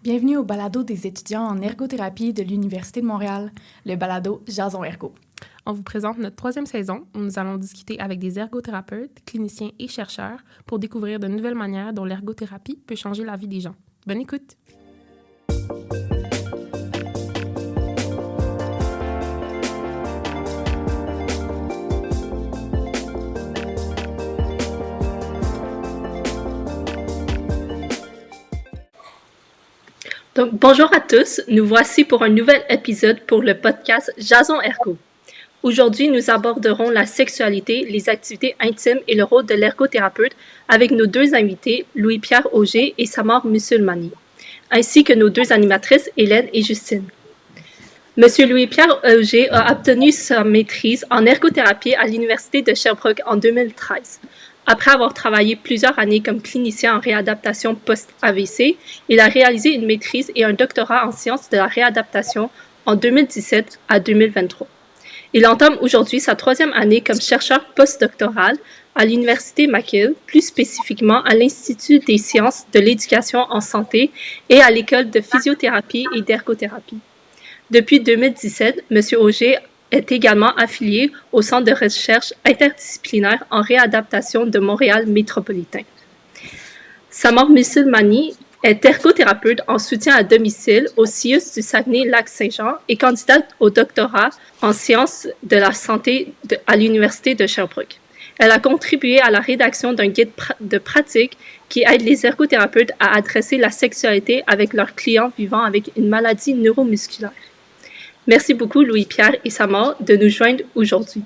Bienvenue au balado des étudiants en ergothérapie de l'Université de Montréal, le balado Jason Ergo. On vous présente notre 3e saison où nous allons discuter avec des ergothérapeutes, cliniciens et chercheurs pour découvrir de nouvelles manières dont l'ergothérapie peut changer la vie des gens. Bonne écoute! Donc, bonjour à tous, nous voici pour un nouvel épisode pour le podcast Jason Ergo. Aujourd'hui, nous aborderons la sexualité, les activités intimes et le rôle de l'ergothérapeute avec nos deux invités, Louis-Pierre Auger et Samar Musulmani, ainsi que nos deux animatrices, Hélène et Justine. Monsieur Louis-Pierre Auger a obtenu sa maîtrise en ergothérapie à l'Université de Sherbrooke en 2013. Après avoir travaillé plusieurs années comme clinicien en réadaptation post-AVC, il a réalisé une maîtrise et un doctorat en sciences de la réadaptation en 2017 à 2023. Il entame aujourd'hui sa 3e année comme chercheur postdoctoral à l'Université McGill, plus spécifiquement à l'Institut des sciences de l'éducation en santé et à l'École de physiothérapie et d'ergothérapie. Depuis 2017, M. Auger est également affilié au Centre de recherche interdisciplinaire en réadaptation de Montréal métropolitain. Samar Musulmani est ergothérapeute en soutien à domicile au CIUS du Saguenay-Lac-Saint-Jean et candidate au doctorat en sciences de la santé à l'Université de Sherbrooke. Elle a contribué à la rédaction d'un guide de pratique qui aide les ergothérapeutes à adresser la sexualité avec leurs clients vivant avec une maladie neuromusculaire. Merci beaucoup, Louis-Pierre et Samar, de nous joindre aujourd'hui.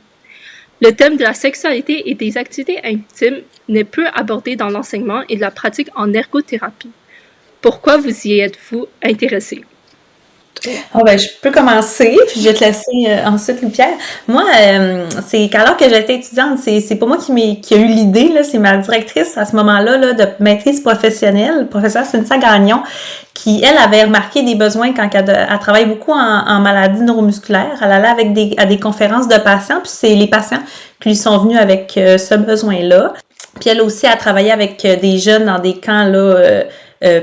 Le thème de la sexualité et des activités intimes n'est peu abordé dans l'enseignement et la pratique en ergothérapie. Pourquoi vous y êtes-vous intéressé? Je peux commencer, puis je vais te laisser ensuite, Louis-Pierre. Moi, c'est qu'alors que j'étais étudiante, c'est pas moi qui a eu l'idée, là, c'est ma directrice à ce moment-là là, de maîtrise professionnelle, professeure Cynthia Gagnon, qui, elle, avait remarqué des besoins quand elle travaille beaucoup en maladies neuromusculaires. Elle allait à des conférences de patients, puis c'est les patients qui lui sont venus avec ce besoin-là. Puis elle aussi a travaillé avec des jeunes dans des camps là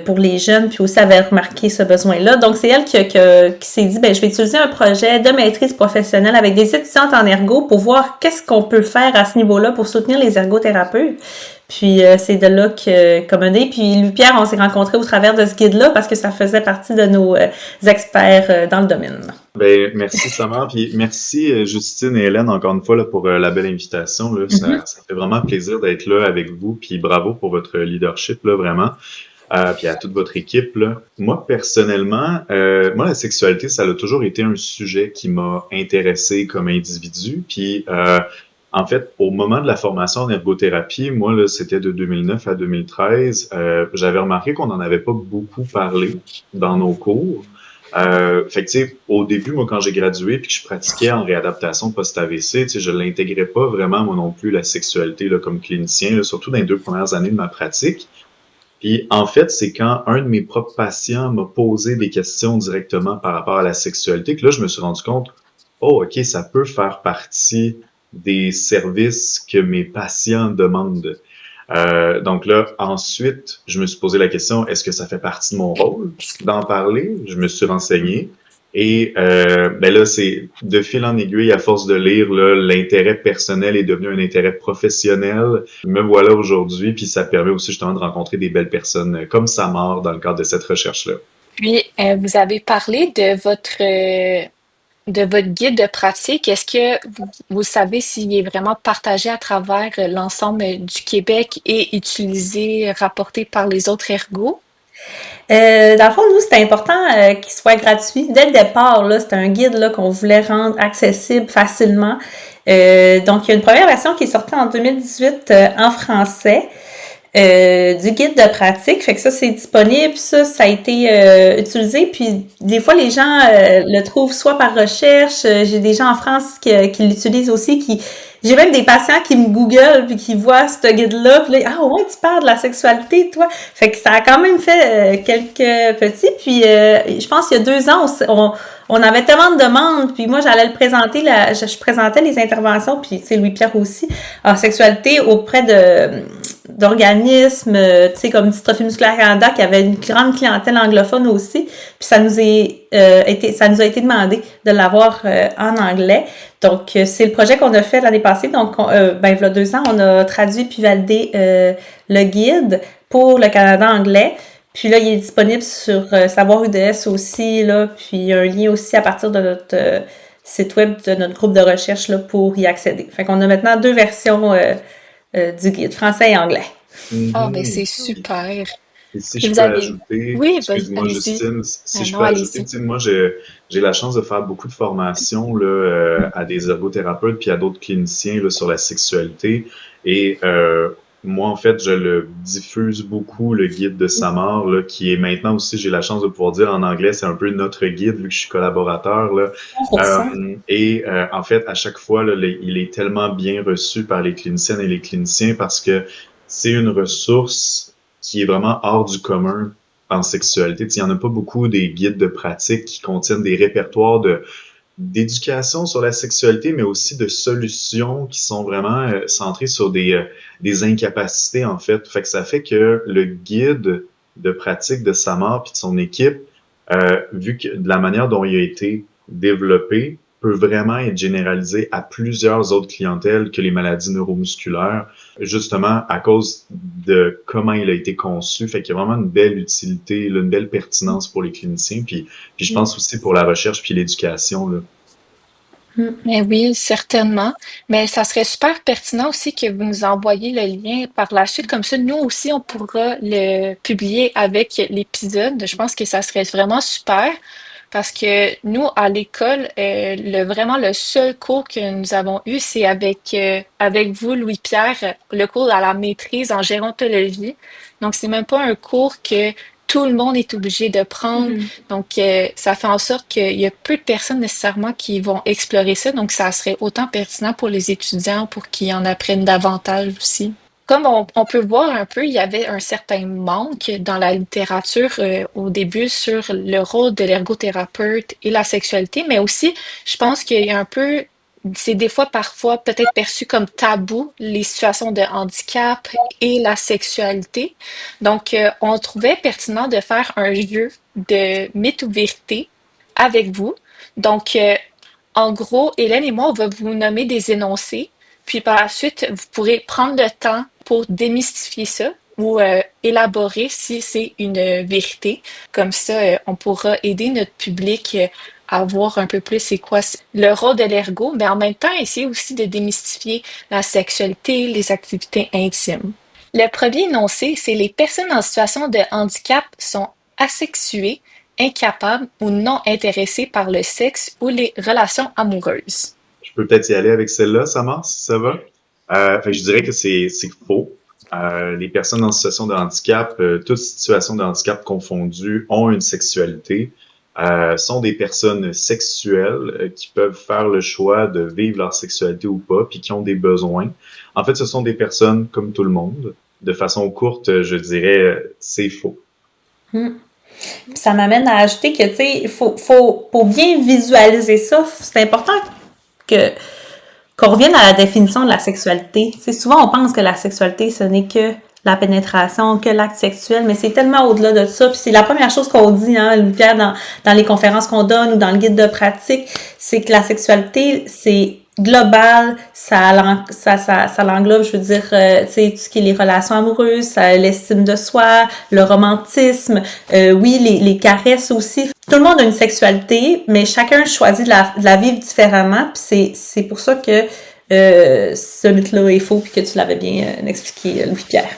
pour les jeunes, puis aussi avait remarqué ce besoin-là. Donc, c'est elle qui s'est dit, je vais utiliser un projet de maîtrise professionnelle avec des étudiantes en ergo pour voir qu'est-ce qu'on peut faire à ce niveau-là pour soutenir les ergothérapeutes. Puis, c'est de là qu'on a né. Puis, Louis-Pierre, on s'est rencontrés au travers de ce guide-là parce que ça faisait partie de nos experts dans le domaine. Merci Samar, puis merci Justine et Hélène encore une fois là, pour la belle invitation. Là. Ça fait vraiment plaisir d'être là avec vous, puis bravo pour votre leadership, là, vraiment. Puis à toute votre équipe, là. Moi, personnellement, la sexualité, ça a toujours été un sujet qui m'a intéressé comme individu. Puis, en fait, au moment de la formation en ergothérapie, moi, là, c'était de 2009 à 2013, j'avais remarqué qu'on n'en avait pas beaucoup parlé dans nos cours. Fait que, tu sais, au début, moi, quand j'ai gradué puis que je pratiquais en réadaptation post-AVC, tu sais, je l'intégrais pas vraiment, moi non plus, la sexualité, là, comme clinicien, là, surtout dans les 2 premières années de ma pratique. Puis, en fait, c'est quand un de mes propres patients m'a posé des questions directement par rapport à la sexualité que là, je me suis rendu compte, oh, OK, ça peut faire partie des services que mes patients demandent. Donc là, ensuite, je me suis posé la question, est-ce que ça fait partie de mon rôle d'en parler? Je me suis renseigné. Et là, c'est de fil en aiguille, à force de lire, là, l'intérêt personnel est devenu un intérêt professionnel. Me voilà aujourd'hui, puis ça permet aussi justement de rencontrer des belles personnes comme Samar dans le cadre de cette recherche-là. Puis, vous avez parlé de votre guide de pratique. Est-ce que vous savez s'il est vraiment partagé à travers l'ensemble du Québec et utilisé, rapporté par les autres ergos? Dans le fond, nous, c'était important qu'il soit gratuit. Dès le départ, là, c'était un guide là, qu'on voulait rendre accessible facilement. Donc, il y a une première version qui est sortie en 2018 en français. Du guide de pratique, fait que ça c'est disponible, ça a été utilisé, puis des fois les gens le trouvent soit par recherche, j'ai des gens en France qui l'utilisent aussi, j'ai même des patients qui me googlent puis qui voient ce guide-là, puis là, ah ouais, tu parles de la sexualité, toi, fait que ça a quand même fait quelques petits, puis je pense qu'il y a 2 ans, on avait tellement de demandes, puis moi j'allais le présenter, je présentais les interventions, puis tu sais Louis-Pierre aussi, en sexualité auprès d'organismes, tu sais, comme Dystrophie musculaire Canada, qui avait une grande clientèle anglophone aussi. Puis ça nous a été demandé de l'avoir en anglais. Donc, c'est le projet qu'on a fait l'année passée. Donc, il y a 2 ans, on a traduit puis validé le guide pour le Canada anglais. Puis là, il est disponible sur Savoir UDS aussi, là, puis il y a un lien aussi à partir de notre site web de notre groupe de recherche là, pour y accéder. Fait qu'on a maintenant 2 versions du guide, français et anglais. Ah, ben c'est Mhm. super. Et si Puis je vous peux avez... ajouter, Oui, excuse-moi allez-y. Justine, si je Non, peux ajouter, allez-y. tu sais, moi j'ai la chance de faire beaucoup de formations là, à des ergothérapeutes puis à d'autres cliniciens là, sur la sexualité. Et moi, en fait, je le diffuse beaucoup, le guide de Samar, là, qui est maintenant aussi, j'ai la chance de pouvoir dire en anglais, c'est un peu notre guide, vu que je suis collaborateur. Là. En fait, à chaque fois, là, il est tellement bien reçu par les cliniciennes et les cliniciens parce que c'est une ressource qui est vraiment hors du commun en sexualité. Tu sais, il n'y en a pas beaucoup des guides de pratique qui contiennent des répertoires d'éducation sur la sexualité, mais aussi de solutions qui sont vraiment centrées sur des incapacités, en fait. Fait que ça fait que le guide de pratique de Samar puis de son équipe, vu que de la manière dont il a été développé, peut vraiment être généralisé à plusieurs autres clientèles que les maladies neuromusculaires, justement à cause de comment il a été conçu. Fait qu'il y a vraiment une belle utilité, là, une belle pertinence pour les cliniciens, puis je pense aussi pour la recherche puis l'éducation, là. Mais oui, certainement. Mais ça serait super pertinent aussi que vous nous envoyiez le lien par la suite. Comme ça, nous aussi, on pourra le publier avec l'épisode. Je pense que ça serait vraiment super parce que nous, à l'école, vraiment le seul cours que nous avons eu, c'est avec vous, Louis-Pierre, le cours à la maîtrise en gérontologie. Donc, c'est même pas un cours que tout le monde est obligé de prendre. Donc, ça fait en sorte qu'il y a peu de personnes nécessairement qui vont explorer ça. Donc, ça serait autant pertinent pour les étudiants pour qu'ils en apprennent davantage aussi. Comme on peut voir un peu, il y avait un certain manque dans la littérature au début sur le rôle de l'ergothérapeute et la sexualité, mais aussi, je pense qu'il y a un peu, c'est des fois parfois peut-être perçu comme tabou les situations de handicap et la sexualité. Donc, on trouvait pertinent de faire un jeu de mythe ou vérité avec vous. Donc, en gros, Hélène et moi, on va vous nommer des énoncés, puis par la suite, vous pourrez prendre le temps pour démystifier ça ou élaborer si c'est une vérité. Comme ça, on pourra aider notre public à voir un peu plus c'est quoi le rôle de l'ergo, mais en même temps, essayer aussi de démystifier la sexualité, les activités intimes. Le premier énoncé, c'est les personnes en situation de handicap sont asexuées, incapables ou non intéressées par le sexe ou les relations amoureuses. Je peux peut-être y aller avec celle-là, Samar, si ça va. Fait que je dirais que c'est faux. Les personnes en situation de handicap, toutes situations de handicap confondues, ont une sexualité, sont des personnes sexuelles qui peuvent faire le choix de vivre leur sexualité ou pas, puis qui ont des besoins. En fait, ce sont des personnes comme tout le monde. De façon courte, je dirais, c'est faux. Puis ça m'amène à ajouter que, tu sais, pour bien visualiser ça, c'est important que qu'on revienne à la définition de la sexualité. Tu sais, souvent, on pense que la sexualité, ce n'est que la pénétration, que l'acte sexuel, mais c'est tellement au-delà de ça. Puis c'est la première chose qu'on dit, hein, Louis-Pierre, dans les conférences qu'on donne ou dans le guide de pratique, c'est que la sexualité, c'est global, ça l'englobe, je veux dire, tu sais, tout ce qui est les relations amoureuses, l'estime de soi, le romantisme, oui, les caresses aussi. Tout le monde a une sexualité, mais chacun choisit de la vivre différemment, puis c'est pour ça que ce mythe-là est faux, puis que tu l'avais bien expliqué, Louis-Pierre.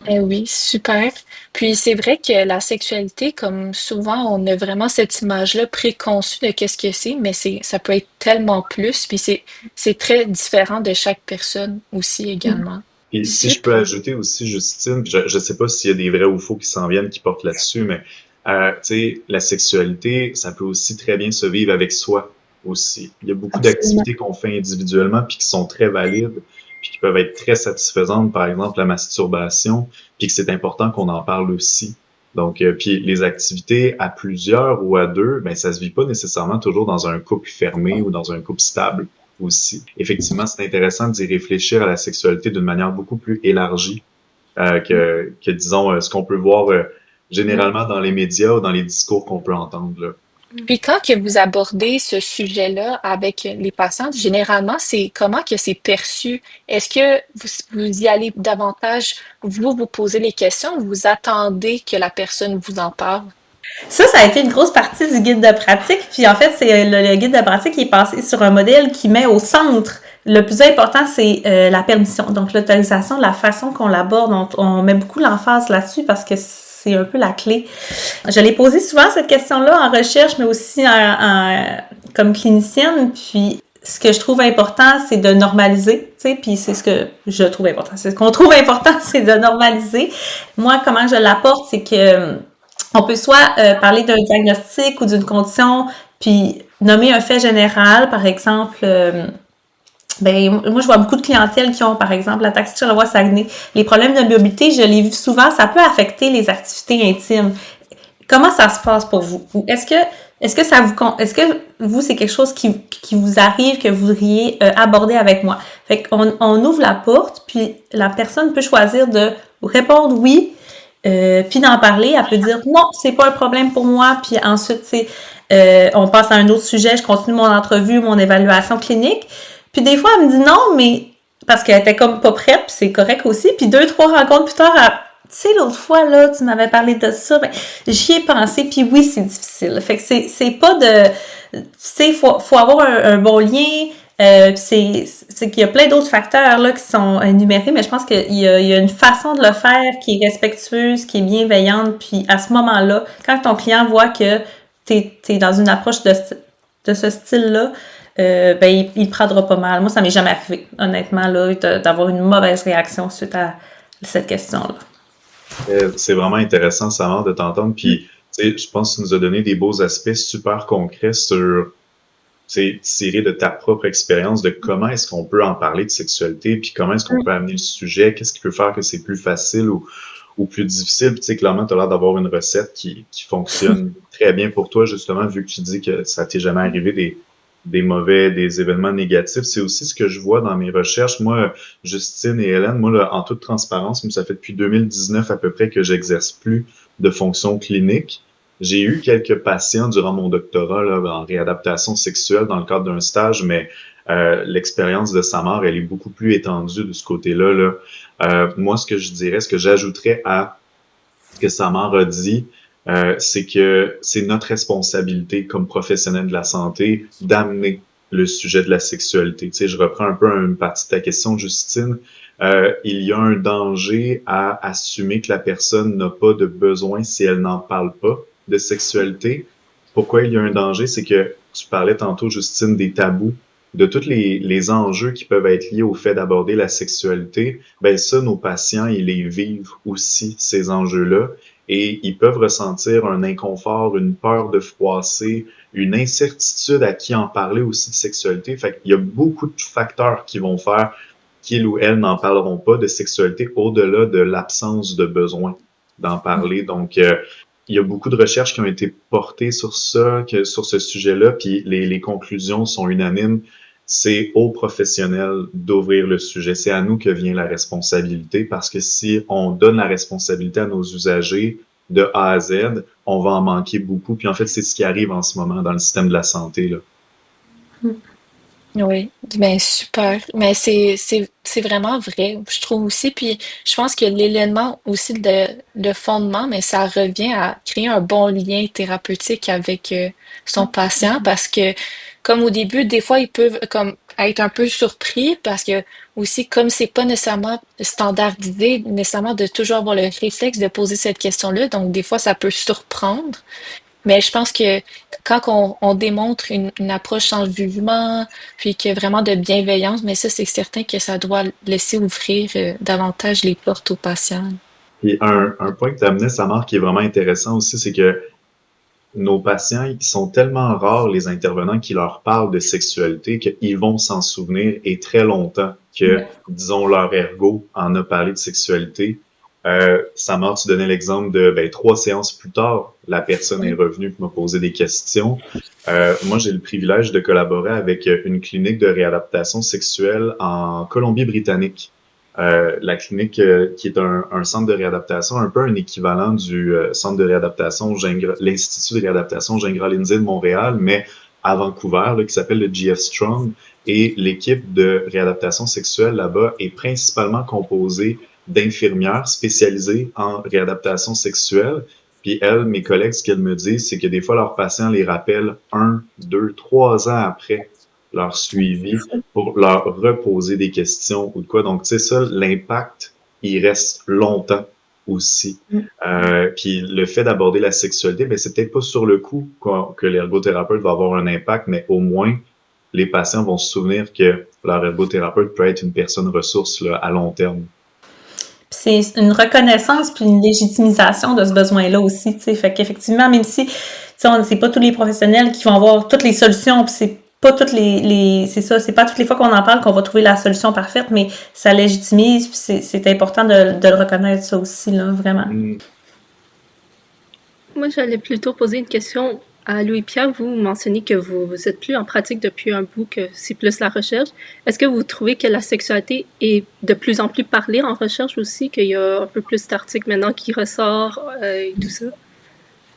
Eh oui, super. Puis c'est vrai que la sexualité, comme souvent, on a vraiment cette image-là préconçue de qu'est-ce que c'est, mais ça peut être tellement plus, puis c'est très différent de chaque personne aussi également. Et si je peux Super. ajouter aussi, Justine, je sais pas s'il y a des vrais ou faux qui s'en viennent qui portent là-dessus, mais tu sais, la sexualité, ça peut aussi très bien se vivre avec soi aussi. Il y a beaucoup Absolument. d'activités qu'on fait individuellement puis qui sont très valides puis qui peuvent être très satisfaisantes, par exemple la masturbation, puis que c'est important qu'on en parle aussi. Donc, puis les activités à plusieurs ou à deux, ben ça se vit pas nécessairement toujours dans un couple fermé ou dans un couple stable aussi. Effectivement, c'est intéressant d'y réfléchir à la sexualité d'une manière beaucoup plus élargie disons, ce qu'on peut voir généralement dans les médias ou dans les discours qu'on peut entendre, là. Puis quand que vous abordez ce sujet-là avec les patientes, généralement, c'est comment que c'est perçu? Est-ce que vous y allez davantage, vous posez les questions ou vous attendez que la personne vous en parle? Ça a été une grosse partie du guide de pratique. Puis en fait, c'est le guide de pratique qui est basé sur un modèle qui met au centre. Le plus important, c'est la permission. Donc l'autorisation, la façon qu'on l'aborde, on met beaucoup l'emphase là-dessus parce que c'est un peu la clé. Je l'ai posé souvent cette question-là en recherche, mais aussi comme clinicienne. Puis ce que je trouve important, c'est de normaliser, tu sais, puis c'est ce que je trouve important. C'est ce qu'on trouve important, c'est de normaliser. Moi, comment je l'apporte, c'est que on peut soit parler d'un diagnostic ou d'une condition, puis nommer un fait général, par exemple. Moi, je vois beaucoup de clientèle qui ont, par exemple, la taxie Charlevoix-Saguenay. Les problèmes de mobilité, je l'ai vu souvent, ça peut affecter les activités intimes. Comment ça se passe pour vous? Est-ce que vous, c'est quelque chose qui vous arrive, que vous voudriez aborder avec moi? Fait qu'on ouvre la porte, puis la personne peut choisir de répondre oui, puis d'en parler. Elle peut dire non, c'est pas un problème pour moi, puis ensuite, on passe à un autre sujet, je continue mon entrevue, mon évaluation clinique. Puis des fois, elle me dit non, mais parce qu'elle était comme pas prête, puis c'est correct aussi. Puis 2-3 rencontres plus tard, tu sais, l'autre fois, là, tu m'avais parlé de ça, ben, j'y ai pensé, puis oui, c'est difficile. Fait que c'est pas de... Tu sais, faut avoir un bon lien. C'est qu'il y a plein d'autres facteurs là qui sont énumérés, mais je pense qu'il y a une façon de le faire qui est respectueuse, qui est bienveillante. Puis à ce moment-là, quand ton client voit que t'es dans une approche de ce style-là, il prendra pas mal. Moi, ça m'est jamais arrivé, honnêtement, là, d'avoir une mauvaise réaction suite à cette question-là. C'est vraiment intéressant, Samar, de t'entendre. Puis, tu sais, je pense que tu nous as donné des beaux aspects super concrets sur, tu sais, tiré de ta propre expérience de comment est-ce qu'on peut en parler de sexualité, puis comment est-ce qu'on peut amener le sujet, qu'est-ce qui peut faire que c'est plus facile ou plus difficile. Puis, tu sais, clairement, tu as l'air d'avoir une recette qui fonctionne très bien pour toi, justement, vu que tu dis que ça t'est jamais arrivé des événements négatifs. C'est aussi ce que je vois dans mes recherches. Moi, Justine et Hélène, moi, là, en toute transparence, ça fait depuis 2019 à peu près que j'exerce plus de fonction clinique. J'ai eu quelques patients durant mon doctorat là, en réadaptation sexuelle dans le cadre d'un stage, mais l'expérience de Samar, elle est beaucoup plus étendue de ce côté-là. Là. Moi, ce que je dirais, ce que j'ajouterais à ce que Samar a dit, c'est que c'est notre responsabilité comme professionnels de la santé d'amener le sujet de la sexualité. Tu sais, je reprends un peu une partie de ta question, Justine. Il y a un danger à assumer que la personne n'a pas de besoin si elle n'en parle pas de sexualité. Pourquoi il y a un danger? C'est que tu parlais tantôt, Justine, des tabous, de tous les enjeux qui peuvent être liés au fait d'aborder la sexualité. Ben ça, nos patients, ils les vivent aussi, ces enjeux-là. Et ils peuvent ressentir un inconfort, une peur de froisser, une incertitude à qui en parler aussi de sexualité. Fait qu'il y a beaucoup de facteurs qui vont faire qu'ils ou elles n'en parleront pas de sexualité au-delà de l'absence de besoin d'en parler. Donc, il y a beaucoup de recherches qui ont été portées sur ça, sur ce sujet-là, puis les conclusions sont unanimes. C'est aux professionnels d'ouvrir le sujet. C'est à nous que vient la responsabilité parce que si on donne la responsabilité à nos usagers de A à Z, on va en manquer beaucoup. Puis en fait, c'est ce qui arrive en ce moment dans le système de la santé, là. Oui, ben super. Mais c'est vraiment vrai, je trouve aussi. Puis je pense que l'élément aussi de fondement, mais ça revient à créer un bon lien thérapeutique avec son patient parce que comme au début, des fois, ils peuvent comme être un peu surpris parce que aussi, comme c'est pas nécessairement standardisé, nécessairement de toujours avoir le réflexe de poser cette question-là, donc des fois, ça peut surprendre. Mais je pense que quand on démontre une approche sans jugement, puis que vraiment de bienveillance, mais ça, c'est certain que ça doit laisser ouvrir davantage les portes aux patients. Et un point que tu amenais, Samar, qui est vraiment intéressant aussi, c'est que nos patients, ils sont tellement rares, les intervenants qui leur parlent de sexualité, qu'ils vont s'en souvenir et très longtemps que, disons, leur ergo en a parlé de sexualité. Samar, tu donnais l'exemple de 3 séances plus tard, la personne est revenue pour me poser des questions. Moi, j'ai le privilège de collaborer avec une clinique de réadaptation sexuelle en Colombie-Britannique. La clinique qui est un centre de réadaptation, un peu un équivalent du centre de réadaptation, l'Institut de réadaptation Gingras-Lindsay de Montréal, mais à Vancouver, là, qui s'appelle le GF Strong. Et l'équipe de réadaptation sexuelle là-bas est principalement composée d'infirmières spécialisées en réadaptation sexuelle. Puis elles, mes collègues, ce qu'elles me disent, c'est que des fois, leurs patients les rappellent 1, 2, 3 ans après leur suivi pour leur reposer des questions ou de quoi. Donc, tu sais, ça, l'impact, il reste longtemps aussi. Puis le fait d'aborder la sexualité, ben c'est peut-être pas sur le coup que l'ergothérapeute va avoir un impact, mais au moins, les patients vont se souvenir que leur ergothérapeute peut être une personne ressource là, à long terme. C'est une reconnaissance puis une légitimisation de ce besoin-là aussi, tu sais. Fait qu'effectivement, même si, tu sais, c'est pas tous les professionnels qui vont avoir toutes les solutions, puis c'est pas toutes c'est ça, c'est pas toutes les fois qu'on en parle qu'on va trouver la solution parfaite, mais ça légitimise, puis c'est important de le reconnaître, ça aussi, là, vraiment. Moi, j'allais plutôt poser une question à Louis-Pierre. Vous mentionnez que vous êtes plus en pratique depuis un bout, que c'est plus la recherche. Est-ce que vous trouvez que la sexualité est de plus en plus parlée en recherche aussi, qu'il y a un peu plus d'articles maintenant qui ressortent et tout ça?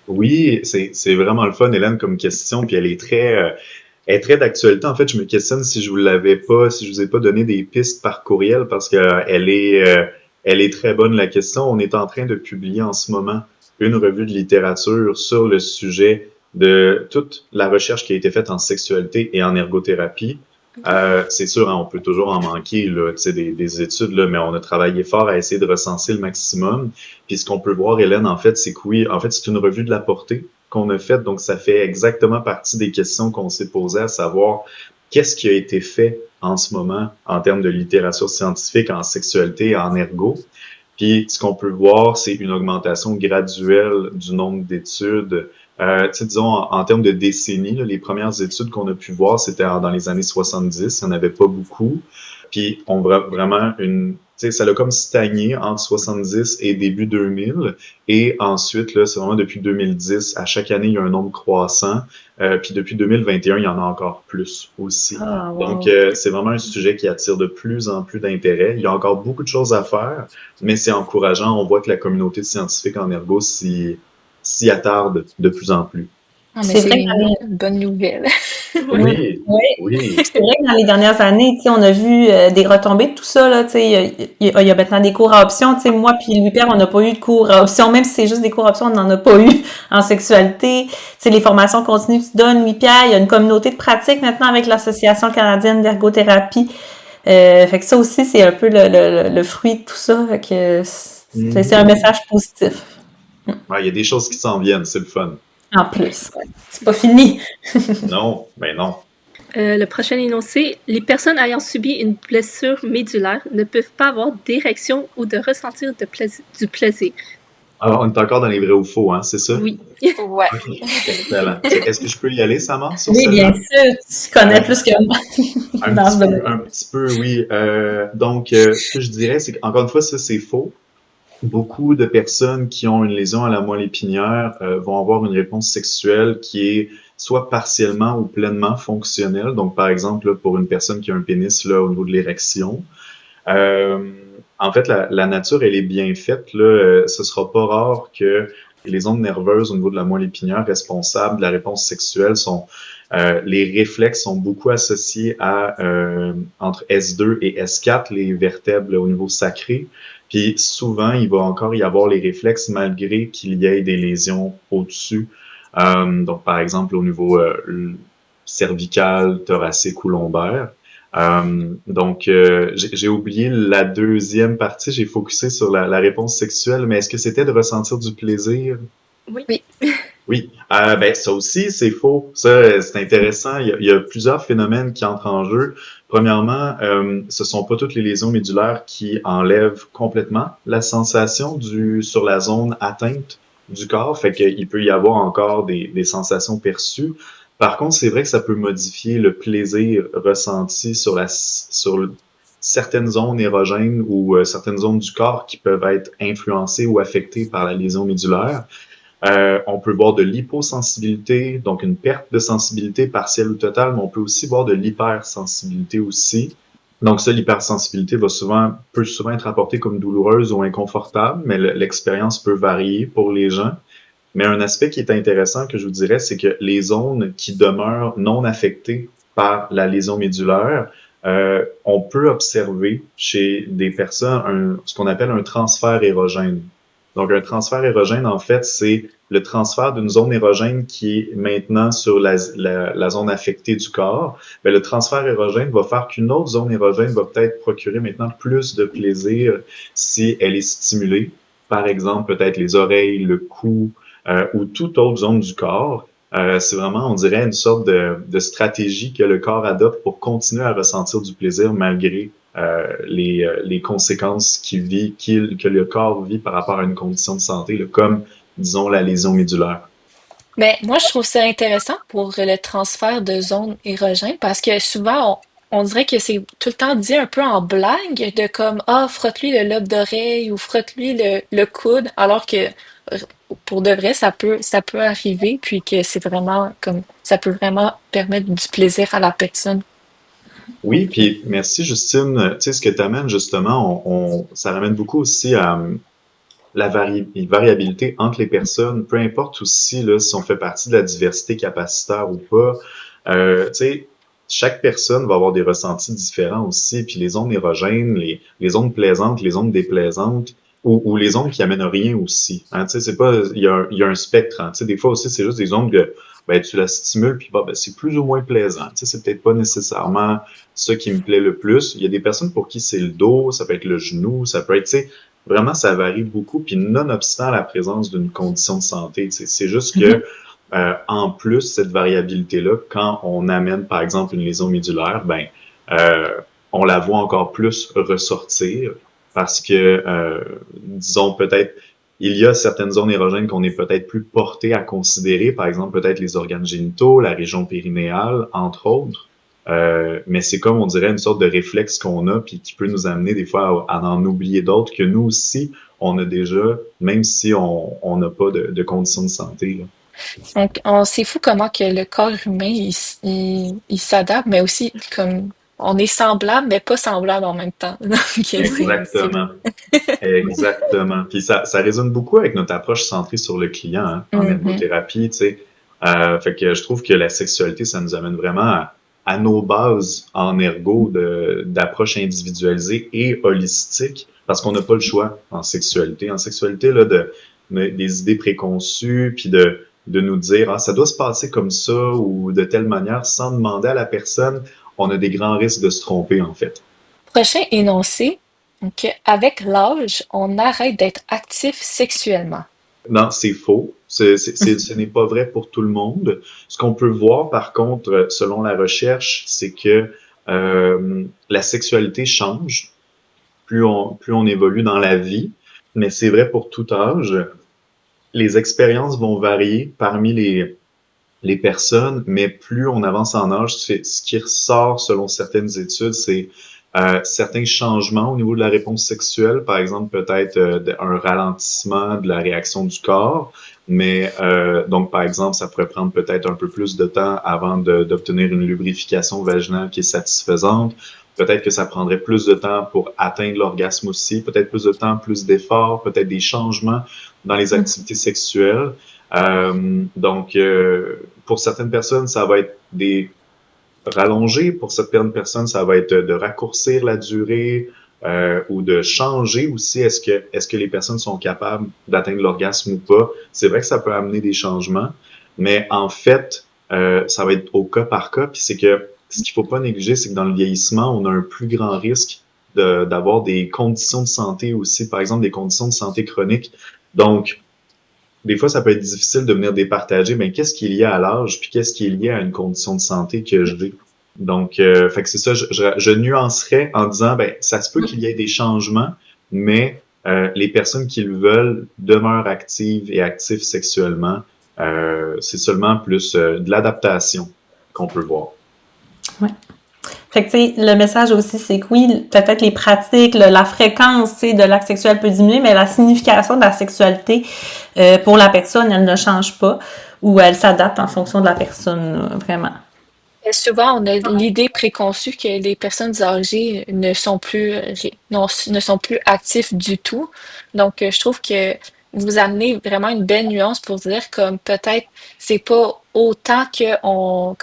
Oui, c'est vraiment le fun, Hélène, comme question, puis elle est très d'actualité. En fait, je me questionne si je vous ai pas donné des pistes par courriel parce que elle est très bonne la question. On est en train de publier en ce moment une revue de littérature sur le sujet de toute la recherche qui a été faite en sexualité et en ergothérapie. C'est sûr, hein, on peut toujours en manquer là, tu sais, des études, là, mais on a travaillé fort à essayer de recenser le maximum. Puis ce qu'on peut voir, Hélène, en fait, c'est que oui, en fait, c'est une revue de la portée qu'on a faite, donc ça fait exactement partie des questions qu'on s'est posées, à savoir qu'est-ce qui a été fait en ce moment en termes de littérature scientifique en sexualité et en ergo. Puis ce qu'on peut voir, c'est une augmentation graduelle du nombre d'études. Disons, en termes de décennies, là, les premières études qu'on a pu voir, c'était dans les années 70, il n'y en avait pas beaucoup. Puis on voit vraiment ça a comme stagné entre 70 et début 2000. Et ensuite, là, c'est vraiment depuis 2010, à chaque année, il y a un nombre croissant. Puis depuis 2021, il y en a encore plus aussi. Ah, wow. Donc, c'est vraiment un sujet qui attire de plus en plus d'intérêt. Il y a encore beaucoup de choses à faire, mais c'est encourageant. On voit que la communauté scientifique en ergo s'y attarde de plus en plus. Ah, mais C'est c'est vrai une bonne nouvelle. Oui, Oui. oui. C'est vrai que dans les dernières années, tu sais, on a vu des retombées de tout ça, là, tu sais, il y a maintenant des cours à option, tu sais, moi puis Louis-Pierre, on n'a pas eu de cours à option, même si c'est juste des cours à option, on n'en a pas eu en sexualité. Tu sais, les formations continues que tu donnes, Louis-Pierre, il y a une communauté de pratique maintenant avec l'Association canadienne d'ergothérapie. Fait que ça aussi, c'est un peu le fruit de tout ça, fait que c'est un message positif. Ouais, il y a des choses qui s'en viennent, c'est le fun. En plus, ouais. C'est pas fini. Non, ben non. Le prochain énoncé, les personnes ayant subi une blessure médulaire ne peuvent pas avoir d'érection ou de ressentir du plaisir. Alors, on est encore dans les vrais ou faux, hein, c'est ça? Oui. Ouais. OK, excellent. Est-ce que je peux y aller, Samar, sur Oui, celle-là? bien sûr, tu connais plus que moi dans ce domaine. Un petit peu, oui. Donc, ce que je dirais, c'est qu'encore une fois, ça, c'est faux. Beaucoup de personnes qui ont une lésion à la moelle épinière vont avoir une réponse sexuelle qui est soit partiellement ou pleinement fonctionnelle. Donc, par exemple, là, pour une personne qui a un pénis là, au niveau de l'érection, en fait, la nature, elle est bien faite. Là, ce sera pas rare que les ondes nerveuses au niveau de la moelle épinière responsables de la réponse sexuelle sont les réflexes sont beaucoup associés à entre S2 et S4, les vertèbres là, au niveau sacré. Puis souvent, il va encore y avoir les réflexes malgré qu'il y ait des lésions au-dessus. Donc, par exemple, au niveau cervical, thoracique ou lombaire. Donc, j'ai oublié la deuxième partie. J'ai focusé sur la réponse sexuelle, mais est-ce que c'était de ressentir du plaisir? Oui. Oui. Oui, ben ça aussi c'est faux. Ça c'est intéressant. Il y a plusieurs phénomènes qui entrent en jeu. Premièrement, ce sont pas toutes les lésions médulaires qui enlèvent complètement la sensation sur la zone atteinte du corps. Fait qu'il peut y avoir encore des sensations perçues. Par contre, c'est vrai que ça peut modifier le plaisir ressenti sur certaines zones érogènes ou certaines zones du corps qui peuvent être influencées ou affectées par la lésion médulaire. On peut voir de l'hyposensibilité, donc une perte de sensibilité partielle ou totale, mais on peut aussi voir de l'hypersensibilité aussi. Donc ça, l'hypersensibilité peut souvent être apportée comme douloureuse ou inconfortable, mais l'expérience peut varier pour les gens. Mais un aspect qui est intéressant que je vous dirais, c'est que les zones qui demeurent non affectées par la lésion médulaire, on peut observer chez des personnes ce qu'on appelle un transfert érogène. Donc, un transfert érogène, en fait, c'est le transfert d'une zone érogène qui est maintenant sur la zone affectée du corps. Bien, le transfert érogène va faire qu'une autre zone érogène va peut-être procurer maintenant plus de plaisir si elle est stimulée. Par exemple, peut-être les oreilles, le cou, ou toute autre zone du corps. C'est vraiment, on dirait, une sorte de stratégie que le corps adopte pour continuer à ressentir du plaisir malgré les conséquences que le corps vit par rapport à une condition de santé, là, comme, disons, la lésion médulaire. Mais moi, je trouve ça intéressant pour le transfert de zones érogènes parce que souvent, on dirait que c'est tout le temps dit un peu en blague de comme, ah, frotte-lui le lobe d'oreille ou frotte-lui le coude, alors que euh, pour de vrai, ça peut arriver, puis que c'est vraiment comme, ça peut vraiment permettre du plaisir à la personne. Oui, puis merci Justine. Tu sais, ce que tu amènes justement, ça ramène beaucoup aussi à la variabilité entre les personnes, peu importe aussi là, si on fait partie de la diversité capacitaire ou pas. Tu sais, chaque personne va avoir des ressentis différents aussi, puis les zones érogènes, les zones plaisantes, les zones déplaisantes, ou les zones qui amènent à rien aussi. Hein, tu sais, c'est pas, il y a un spectre. Hein, tu sais, des fois aussi, c'est juste des zones que ben, tu la stimules, puis ben, c'est plus ou moins plaisant. Tu sais, c'est peut-être pas nécessairement ça qui me plaît le plus. Il y a des personnes pour qui c'est le dos, ça peut être le genou, ça peut être, tu sais, vraiment, ça varie beaucoup, puis nonobstant la présence d'une condition de santé. Tu sais, c'est juste que en plus, cette variabilité-là, quand on amène, par exemple, une lésion médulaire, ben, euh, on la voit encore plus ressortir parce que, disons, peut-être, il y a certaines zones érogènes qu'on est peut-être plus porté à considérer, par exemple, peut-être les organes génitaux, la région périnéale, entre autres. Mais c'est comme, on dirait, une sorte de réflexe qu'on a, puis qui peut nous amener des fois à en oublier d'autres que nous aussi, on a déjà, même si on n'a pas de conditions de santé, là. Donc, c'est fou comment que le corps humain, il s'adapte, mais aussi comme on est semblable, mais pas semblable en même temps. Donc, c'est Exactement. Exactement. Puis ça résonne beaucoup avec notre approche centrée sur le client, hein, en Mhm. ergothérapie, tu sais. Fait que je trouve que la sexualité, ça nous amène vraiment à nos bases en ergo d'approche individualisée et holistique, parce qu'on n'a pas le choix en sexualité. En sexualité, là, des idées préconçues, puis de nous dire, ah, ça doit se passer comme ça ou de telle manière, sans demander à la personne, on a des grands risques de se tromper, en fait. Prochain énoncé. Donc, avec l'âge, on arrête d'être actif sexuellement. Non, c'est faux. Ce n'est pas vrai pour tout le monde. Ce qu'on peut voir, par contre, selon la recherche, c'est que la sexualité change plus on évolue dans la vie, mais c'est vrai pour tout âge. Les expériences vont varier parmi les personnes, mais plus on avance en âge, ce qui ressort selon certaines études, c'est certains changements au niveau de la réponse sexuelle, par exemple peut-être un ralentissement de la réaction du corps, mais donc par exemple ça pourrait prendre peut-être un peu plus de temps avant d'obtenir une lubrification vaginale qui est satisfaisante. Peut-être que ça prendrait plus de temps pour atteindre l'orgasme aussi, peut-être plus de temps, plus d'efforts, peut-être des changements dans les activités sexuelles. Donc, pour certaines personnes, ça va être des rallongés. Pour certaines personnes, ça va être de raccourcir la durée ou de changer aussi. Est-ce que les personnes sont capables d'atteindre l'orgasme ou pas? C'est vrai que ça peut amener des changements, mais en fait, ça va être au cas par cas. Puis c'est que ce qu'il faut pas négliger, c'est que dans le vieillissement, on a un plus grand risque d'avoir des conditions de santé aussi, par exemple des conditions de santé chroniques. Donc, des fois, ça peut être difficile de venir départager, mais qu'est-ce qui est lié à l'âge, puis qu'est-ce qui est lié à une condition de santé que j'ai. Donc, fait que c'est ça, je nuancerais en disant, ben, ça se peut qu'il y ait des changements, mais les personnes qui le veulent demeurent actives et actifs sexuellement. C'est seulement plus de l'adaptation qu'on peut voir. Ouais. Fait que, tu sais, le message aussi, c'est que oui, peut-être les pratiques, la fréquence, tu sais, de l'acte sexuel peut diminuer, mais la signification de la sexualité, pour la personne, elle ne change pas ou elle s'adapte en fonction de la personne, vraiment. Et souvent, on a l'idée préconçue que les personnes âgées ne sont plus actifs du tout. Donc, je trouve que vous amenez vraiment une belle nuance pour dire comme peut-être c'est pas autant que on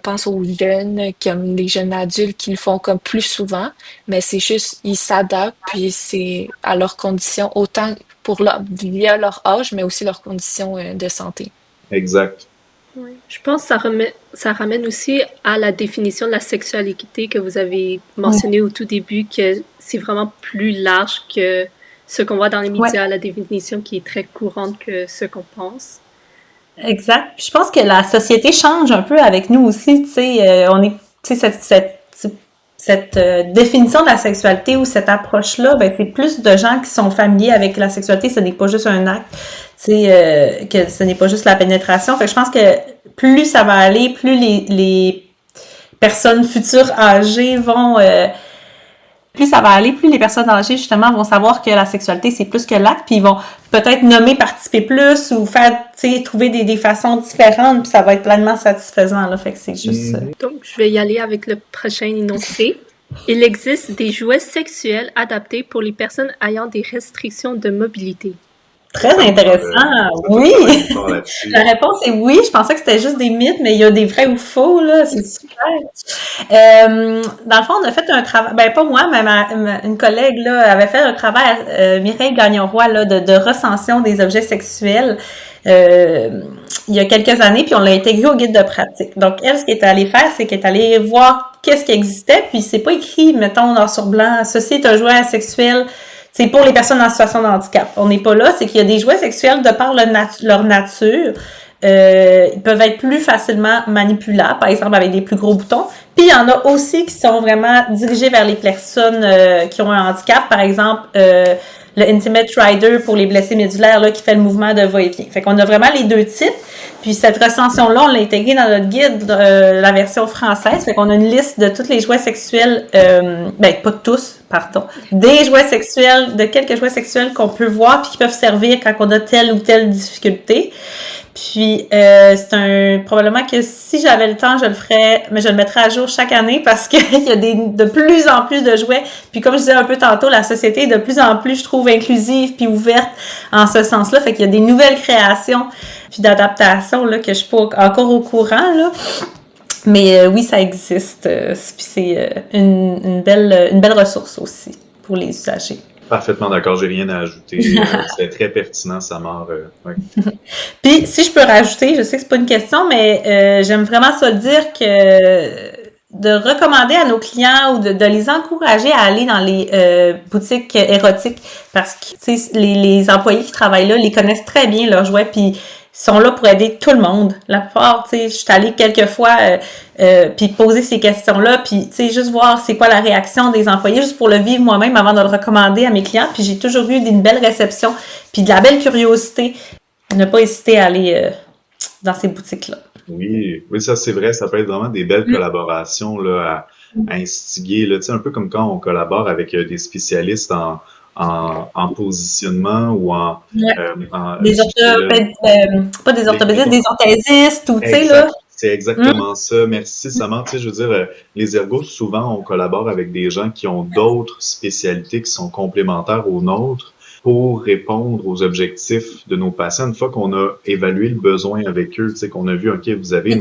pense aux jeunes, comme les jeunes adultes qui le font comme plus souvent, mais c'est juste, ils s'adaptent, puis c'est à leurs conditions, autant via leur âge, mais aussi leurs conditions de santé. Exact. Oui. Je pense que ça ramène aussi à la définition de la sexualité que vous avez mentionné au tout début, que c'est vraiment plus large que ce qu'on voit dans les Ouais, médias, la définition qui est très courante que ce qu'on pense. exact. Puis je pense que la société change un peu avec nous aussi, tu sais, on est, tu sais, cette définition de la sexualité ou cette approche-là, ben c'est plus de gens qui sont familiers avec la sexualité, ce n'est pas juste un acte, tu sais, que ce n'est pas juste la pénétration. Fait que je pense que plus ça va aller, plus les personnes futures âgées vont plus ça va aller, plus les personnes âgées, justement, vont savoir que la sexualité, c'est plus que l'acte, puis ils vont peut-être nommer participer plus ou faire, tu sais, trouver des façons différentes, puis ça va être pleinement satisfaisant, là. Fait que c'est juste... Donc, je vais y aller avec le prochain énoncé. Il existe des jouets sexuels adaptés pour les personnes ayant des restrictions de mobilité. Très intéressant, oui! Là-dessus. La réponse est oui. Je pensais que c'était juste des mythes, mais il y a des vrais ou faux, là. C'est super. Dans le fond, on a fait un travail, ben pas moi, mais une collègue, là, avait fait un travail, Mireille Gagnon-Roy, là, de recension des objets sexuels, il y a quelques années, puis on l'a intégré au guide de pratique. Donc, elle, ce qu'elle est allée faire, c'est qu'elle est allée voir qu'est-ce qui existait, puis c'est pas écrit, mettons, noir sur blanc, ceci est un jouet sexuel. C'est pour les personnes en situation de handicap. On n'est pas là, c'est qu'il y a des jouets sexuels de par leur nature. Ils peuvent être plus facilement manipulables, par exemple avec des plus gros boutons. Puis il y en a aussi qui sont vraiment dirigés vers les personnes qui ont un handicap, par exemple le Intimate Rider pour les blessés médulaires là, qui fait le mouvement de va-et-vient. Fait qu'on a vraiment les deux types. Puis cette recension-là, on l'a intégrée dans notre guide, la version française. Fait qu'on a une liste de tous les jouets sexuels, ben pas tous, pardon, des jouets sexuels, de quelques jouets sexuels qu'on peut voir puis qui peuvent servir quand on a telle ou telle difficulté. Puis c'est probablement que si j'avais le temps, je le ferais, mais je le mettrais à jour chaque année parce qu'il y a de plus en plus de jouets. Puis comme je disais un peu tantôt, la société est de plus en plus, je trouve, inclusive puis ouverte en ce sens-là. Fait qu'il y a des nouvelles créations puis d'adaptations là que je suis pas encore au courant là. Mais oui, ça existe. Puis c'est une belle ressource aussi pour les usagers. Parfaitement d'accord, j'ai rien à ajouter. C'était très pertinent, Samar. Ouais. Puis, si je peux rajouter, je sais que c'est pas une question, mais j'aime vraiment ça le dire que de recommander à nos clients ou de les encourager à aller dans les boutiques érotiques parce que tu sais les employés qui travaillent là les connaissent très bien leurs jouets puis sont là pour aider tout le monde. La plupart, tu sais, je suis allée quelques fois puis poser ces questions-là, puis tu sais, juste voir c'est quoi la réaction des employés, juste pour le vivre moi-même avant de le recommander à mes clients. Puis j'ai toujours eu une belle réception, puis de la belle curiosité. Ne pas hésiter à aller dans ces boutiques-là. Oui, ça c'est vrai, ça peut être vraiment des belles collaborations là, à instiguer, là, tu sais, un peu comme quand on collabore avec des spécialistes en positionnement ou des orthopédistes, pas des orthopédistes, des orthésistes ou tu sais là. C'est exactement ça. Merci, Samantha. Tu sais, je veux dire, les ergots, souvent, on collabore avec des gens qui ont d'autres spécialités qui sont complémentaires aux nôtres pour répondre aux objectifs de nos patients. Une fois qu'on a évalué le besoin avec eux, tu sais, qu'on a vu, OK, vous avez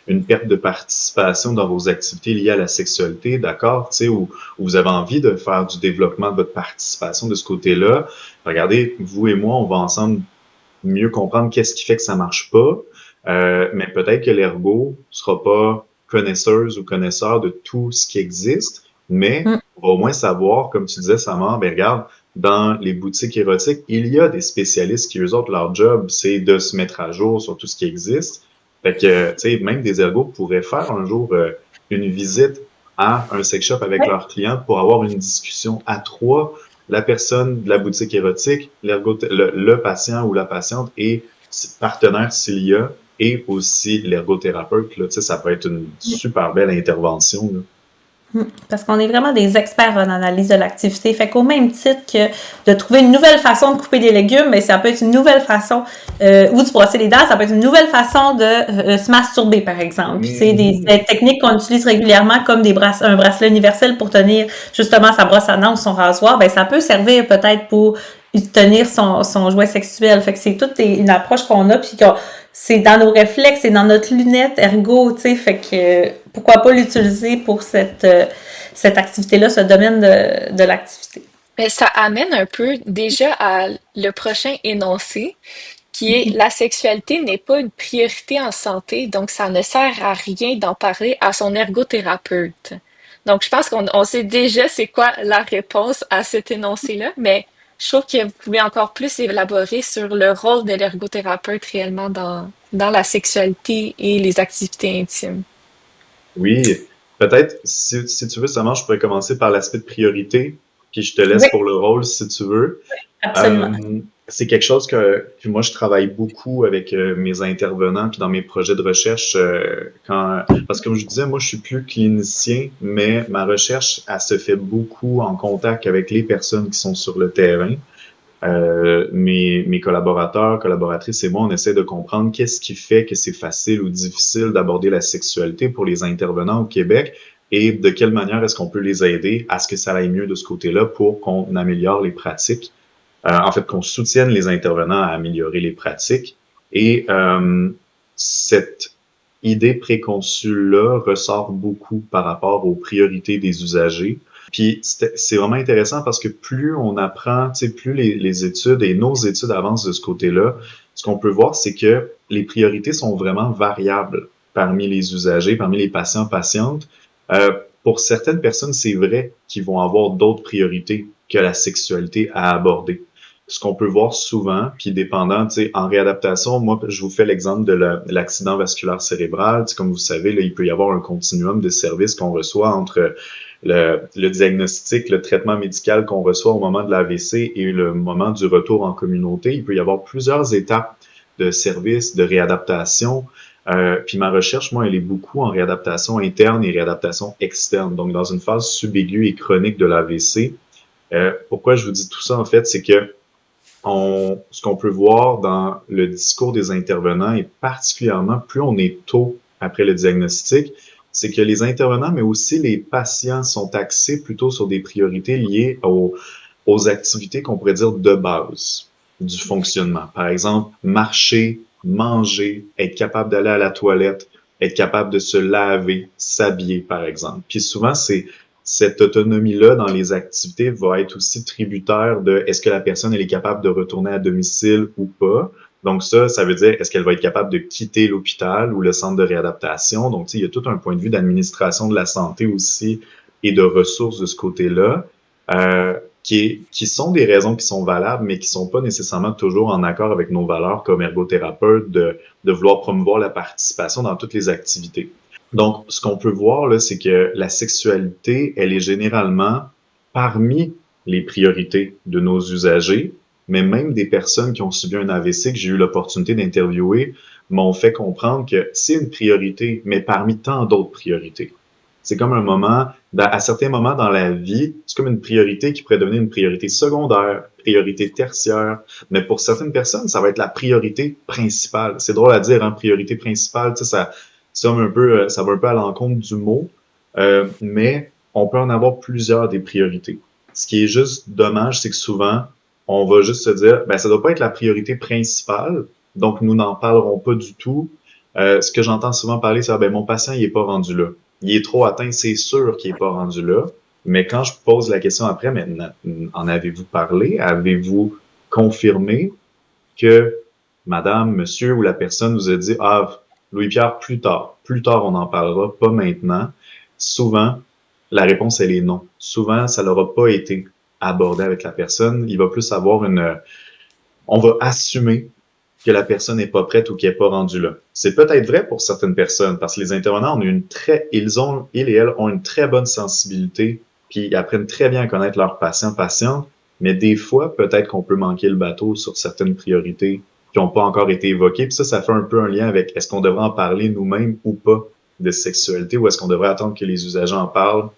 une perte de participation dans vos activités liées à la sexualité, d'accord, tu sais, ou vous avez envie de faire du développement de votre participation de ce côté-là. Regardez, vous et moi, on va ensemble mieux comprendre qu'est-ce qui fait que ça marche pas. Mais peut-être que l'ergo sera pas connaisseuse ou connaisseur de tout ce qui existe, mais on va au moins savoir, comme tu disais, Samar, ben regarde, dans les boutiques érotiques, il y a des spécialistes qui, eux autres, leur job, c'est de se mettre à jour sur tout ce qui existe. Fait que, tu sais, même des ergos pourraient faire un jour une visite à un sex shop avec leurs clients pour avoir une discussion à trois, la personne de la boutique érotique, le patient ou la patiente et partenaire s'il y a, et aussi l'ergothérapeute, là, tu sais, ça peut être une super belle intervention, là. Parce qu'on est vraiment des experts en analyse de l'activité. Fait qu'au même titre que de trouver une nouvelle façon de couper des légumes, mais ça peut être une nouvelle façon, ou de se brosser les dents, ça peut être une nouvelle façon de se masturber, par exemple. Puis c'est des techniques qu'on utilise régulièrement comme un bracelet universel pour tenir justement sa brosse à dents ou son rasoir. Ben ça peut servir peut-être pour tenir son jouet sexuel. Fait que c'est toute une approche qu'on a, puis c'est dans nos réflexes, c'est dans notre lunette ergo, tu sais, fait que pourquoi pas l'utiliser pour cette activité-là, ce domaine de l'activité. Mais ça amène un peu déjà à le prochain énoncé, qui est la sexualité n'est pas une priorité en santé, donc ça ne sert à rien d'en parler à son ergothérapeute. Donc je pense qu'on sait déjà c'est quoi la réponse à cet énoncé-là, mais je trouve que vous pouvez encore plus élaborer sur le rôle de l'ergothérapeute réellement dans la sexualité et les activités intimes. Oui, peut-être, si tu veux, Samar, je pourrais commencer par l'aspect de priorité, puis je te laisse Oui, pour le rôle si tu veux. absolument. C'est quelque chose que moi je travaille beaucoup avec mes intervenants puis dans mes projets de recherche parce que comme je disais moi je suis plus clinicien mais ma recherche elle se fait beaucoup en contact avec les personnes qui sont sur le terrain. Mes collaborateurs, collaboratrices et moi, on essaie de comprendre qu'est-ce qui fait que c'est facile ou difficile d'aborder la sexualité pour les intervenants au Québec et de quelle manière est-ce qu'on peut les aider à ce que ça aille mieux de ce côté-là pour qu'on améliore les pratiques. En fait, qu'on soutienne les intervenants à améliorer les pratiques. Et cette idée préconçue-là ressort beaucoup par rapport aux priorités des usagers. Puis c'est vraiment intéressant parce que plus on apprend, tu sais, plus les études et nos études avancent de ce côté-là, ce qu'on peut voir, c'est que les priorités sont vraiment variables parmi les usagers, parmi les patients, patientes. Pour certaines personnes, c'est vrai qu'ils vont avoir d'autres priorités que la sexualité à aborder. Ce qu'on peut voir souvent, puis dépendant, tu sais, en réadaptation, moi, je vous fais l'exemple de l'accident vasculaire cérébral. Tu sais, comme vous savez, là, il peut y avoir un continuum de services qu'on reçoit entre le diagnostic, le traitement médical qu'on reçoit au moment de l'AVC et le moment du retour en communauté. Il peut y avoir plusieurs étapes de services, de réadaptation. Puis ma recherche, moi, elle est beaucoup en réadaptation interne et réadaptation externe, donc dans une phase subaiguë et chronique de l'AVC. Pourquoi je vous dis tout ça, en fait, c'est que ce qu'on peut voir dans le discours des intervenants, et particulièrement plus on est tôt après le diagnostic, c'est que les intervenants, mais aussi les patients, sont axés plutôt sur des priorités liées aux activités qu'on pourrait dire de base du fonctionnement. Par exemple, marcher, manger, être capable d'aller à la toilette, être capable de se laver, s'habiller, par exemple. Puis souvent, cette autonomie-là dans les activités va être aussi tributaire de est-ce que la personne elle est capable de retourner à domicile ou pas. Donc ça veut dire est-ce qu'elle va être capable de quitter l'hôpital ou le centre de réadaptation. Donc, il y a tout un point de vue d'administration de la santé aussi et de ressources de ce côté-là, qui sont des raisons qui sont valables, mais qui sont pas nécessairement toujours en accord avec nos valeurs comme ergothérapeute de vouloir promouvoir la participation dans toutes les activités. Donc, ce qu'on peut voir, là, c'est que la sexualité, elle est généralement parmi les priorités de nos usagers, mais même des personnes qui ont subi un AVC que j'ai eu l'opportunité d'interviewer m'ont fait comprendre que c'est une priorité, mais parmi tant d'autres priorités. C'est comme un moment, à certains moments dans la vie, c'est comme une priorité qui pourrait devenir une priorité secondaire, priorité tertiaire, mais pour certaines personnes, ça va être la priorité principale. C'est drôle à dire, hein, priorité principale, tu sais, ça va un peu à l'encontre du mot, mais on peut en avoir plusieurs des priorités. Ce qui est juste dommage, c'est que souvent, on va juste se dire, ben ça doit pas être la priorité principale, donc nous n'en parlerons pas du tout. Ce que j'entends souvent parler, c'est ben mon patient, il est pas rendu là. Il est trop atteint, c'est sûr qu'il est pas rendu là. Mais quand je pose la question après, mais en avez-vous parlé? Avez-vous confirmé que madame, monsieur ou la personne vous a dit, ah, Louis-Pierre, plus tard on en parlera, pas maintenant. Souvent, la réponse, elle est non. Souvent, ça n'aura pas été abordé avec la personne. Il va plus avoir on va assumer que la personne n'est pas prête ou qu'elle n'est pas rendue là. C'est peut-être vrai pour certaines personnes, parce que les intervenants ils et elles ont une très bonne sensibilité, puis ils apprennent très bien à connaître leurs patients, patientes, mais des fois, peut-être qu'on peut manquer le bateau sur certaines priorités qui n'ont pas encore été évoquées. Puis ça fait un peu un lien avec est-ce qu'on devrait en parler nous-mêmes ou pas de sexualité, ou est-ce qu'on devrait attendre que les usagers en parlent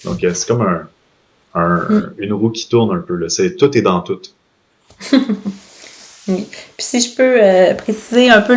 Donc, c'est comme une roue qui tourne un peu, là. Tout est dans tout. Oui. Puis si je peux préciser un peu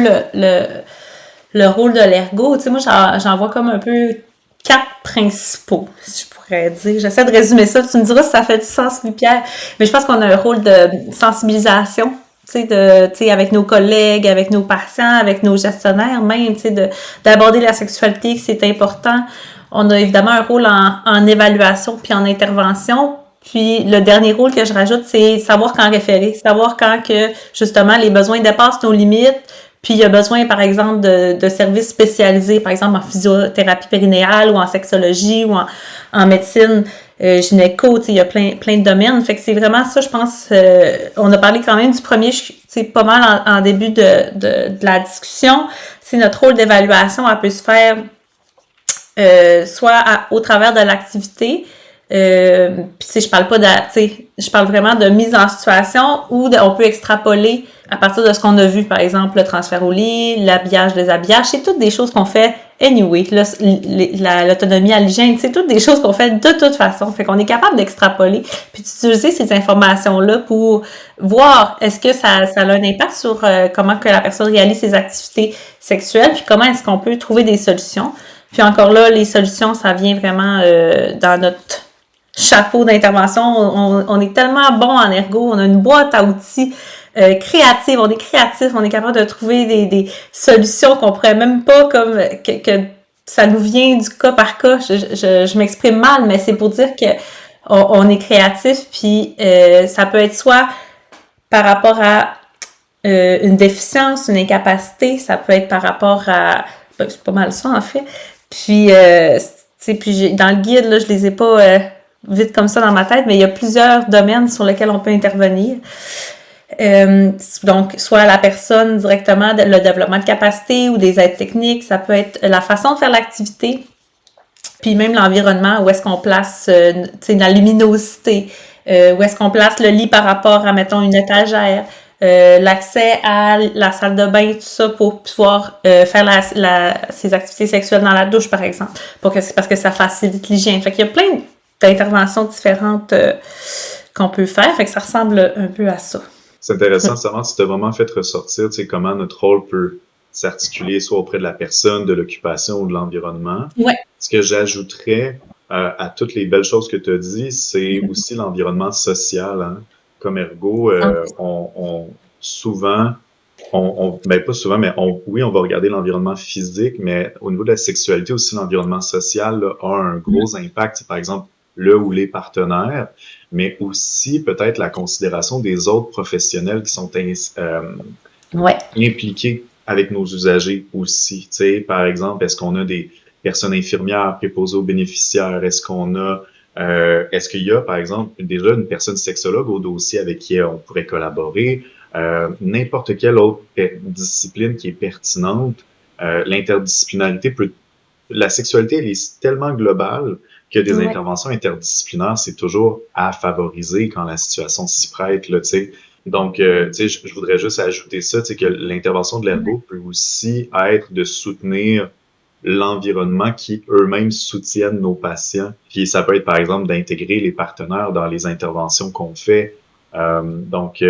le rôle de l'ergo, tu sais, moi, j'en vois comme un peu 4 principaux, si je pourrais dire. J'essaie de résumer ça. Tu me diras si ça fait du sens, Louis-Pierre. Mais je pense qu'on a un rôle de sensibilisation, tu sais, avec nos collègues, avec nos patients, avec nos gestionnaires même, tu sais, d'aborder la sexualité, c'est important. On a évidemment un rôle en évaluation puis en intervention. Puis le dernier rôle que je rajoute, c'est savoir quand référer, savoir quand que justement les besoins dépassent nos limites. Puis il y a besoin, par exemple, de services spécialisés, par exemple en physiothérapie périnéale ou en sexologie ou en médecine gynéco, tu sais, il y a plein de domaines. Fait que c'est vraiment ça, je pense. On a parlé quand même du premier, c'est pas mal en début de la discussion. C'est notre rôle d'évaluation, elle peut se faire soit au travers de l'activité. Puis tu sais, je parle pas je parle vraiment de mise en situation où on peut extrapoler à partir de ce qu'on a vu, par exemple le transfert au lit, l'habillage, déshabillage, c'est toutes des choses qu'on fait anyway, l'autonomie à l'hygiène, c'est toutes des choses qu'on fait de toute façon, fait qu'on est capable d'extrapoler, puis d'utiliser ces informations-là pour voir est-ce que ça a un impact sur comment que la personne réalise ses activités sexuelles, puis comment est-ce qu'on peut trouver des solutions. Puis encore là, les solutions, ça vient vraiment dans notre chapeau d'intervention. On est tellement bon en ergo, on a une boîte à outils créative, on est créatif, on est capable de trouver des solutions qu'on pourrait même pas comme que ça nous vient du cas par cas. Je m'exprime mal, mais c'est pour dire que on est créatif, puis ça peut être soit par rapport à une déficience, une incapacité, ça peut être par rapport à c'est pas mal ça en fait. Puis dans le guide là, je les ai pas vite comme ça dans ma tête, mais il y a plusieurs domaines sur lesquels on peut intervenir. Donc, soit la personne directement, le développement de capacité ou des aides techniques, ça peut être la façon de faire l'activité, puis même l'environnement, où est-ce qu'on place la luminosité, où est-ce qu'on place le lit par rapport à, mettons, une étagère, l'accès à la salle de bain, tout ça, pour pouvoir faire ses activités sexuelles dans la douche, par exemple, parce que ça facilite l'hygiène. Fait qu'il y a plein d'interventions différentes qu'on peut faire, fait que ça ressemble un peu à ça. C'est intéressant, Samantha, tu t'as vraiment fait ressortir, tu sais, comment notre rôle peut s'articuler soit auprès de la personne, de l'occupation ou de l'environnement. Ouais. Ce que j'ajouterais à toutes les belles choses que tu as dit, c'est aussi l'environnement social. Hein. Comme ergo, ben pas souvent, mais oui, on va regarder l'environnement physique, mais au niveau de la sexualité aussi, l'environnement social là, a un gros impact. C'est, par exemple, le ou les partenaires, mais aussi peut-être la considération des autres professionnels qui sont impliqués avec nos usagers aussi. Tu sais, par exemple, est-ce qu'on a des personnes infirmières préposées aux bénéficiaires? Est-ce qu'il y a, par exemple, déjà une personne sexologue au dossier avec qui on pourrait collaborer? N'importe quelle autre discipline qui est pertinente. L'interdisciplinarité la sexualité, elle est tellement globale que des interventions interdisciplinaires, c'est toujours à favoriser quand la situation s'y prête, là, tu sais. Donc, tu sais, je voudrais juste ajouter ça, tu sais, que l'intervention de l'ergo peut aussi être de soutenir l'environnement qui eux-mêmes soutiennent nos patients. Puis ça peut être, par exemple, d'intégrer les partenaires dans les interventions qu'on fait. Donc,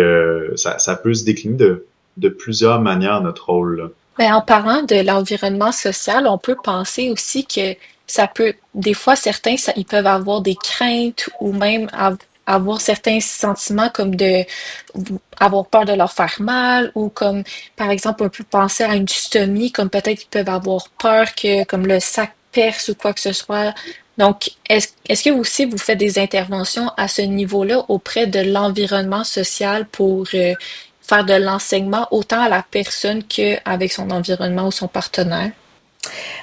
ça peut se décliner de plusieurs manières, notre rôle, là. Ben, en parlant de l'environnement social, on peut penser aussi que ça peut, des fois, certains, ils peuvent avoir des craintes ou même avoir certains sentiments comme avoir peur de leur faire mal ou comme, par exemple, on peut penser à une dystomie, comme peut-être ils peuvent avoir peur que, comme le sac perce ou quoi que ce soit. Donc, est-ce que aussi vous faites des interventions à ce niveau-là auprès de l'environnement social pour faire de l'enseignement autant à la personne qu'avec son environnement ou son partenaire?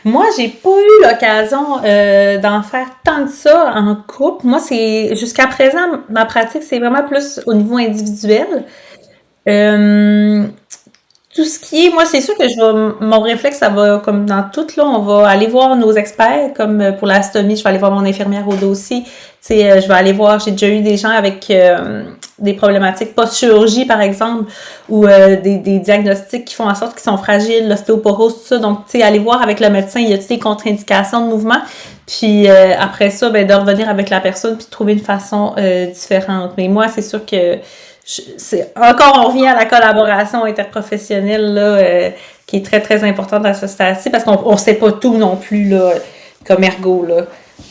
Moi, j'ai pas eu l'occasion d'en faire tant que ça en couple. Moi, c'est jusqu'à présent, ma pratique, c'est vraiment plus au niveau individuel. Tout ce qui est, moi, c'est sûr que mon réflexe, ça va comme dans tout, là, on va aller voir nos experts, comme pour la stomie, je vais aller voir mon infirmière au dossier. Tu sais, je vais aller voir, j'ai déjà eu des gens avec des problématiques post-chirurgie, par exemple, ou des diagnostics qui font en sorte qu'ils sont fragiles, l'ostéoporose, tout ça. Donc, tu sais, aller voir avec le médecin, y a-t-il des contre-indications de mouvement? Puis après ça, ben, de revenir avec la personne puis de trouver une façon différente. Mais moi, c'est sûr que encore on revient à la collaboration interprofessionnelle là, qui est très, très importante à ce stade-ci parce qu'on sait pas tout non plus là, comme ergo. Là.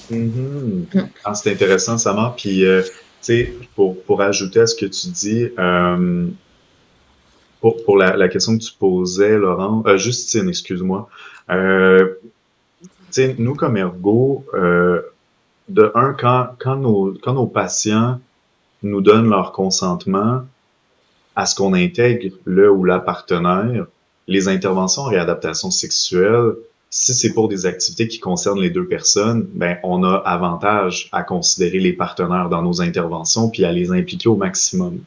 Mhm. Ah, c'est intéressant, Samar. Puis, tu sais, pour ajouter à ce que tu dis, pour la question que tu posais, Laurent, Justine, excuse-moi. Tu sais, nous, comme ergo, de un, quand nos patients nous donnent leur consentement à ce qu'on intègre le ou la partenaire, les interventions en réadaptation sexuelle, si c'est pour des activités qui concernent les deux personnes, ben on a avantage à considérer les partenaires dans nos interventions puis à les impliquer au maximum.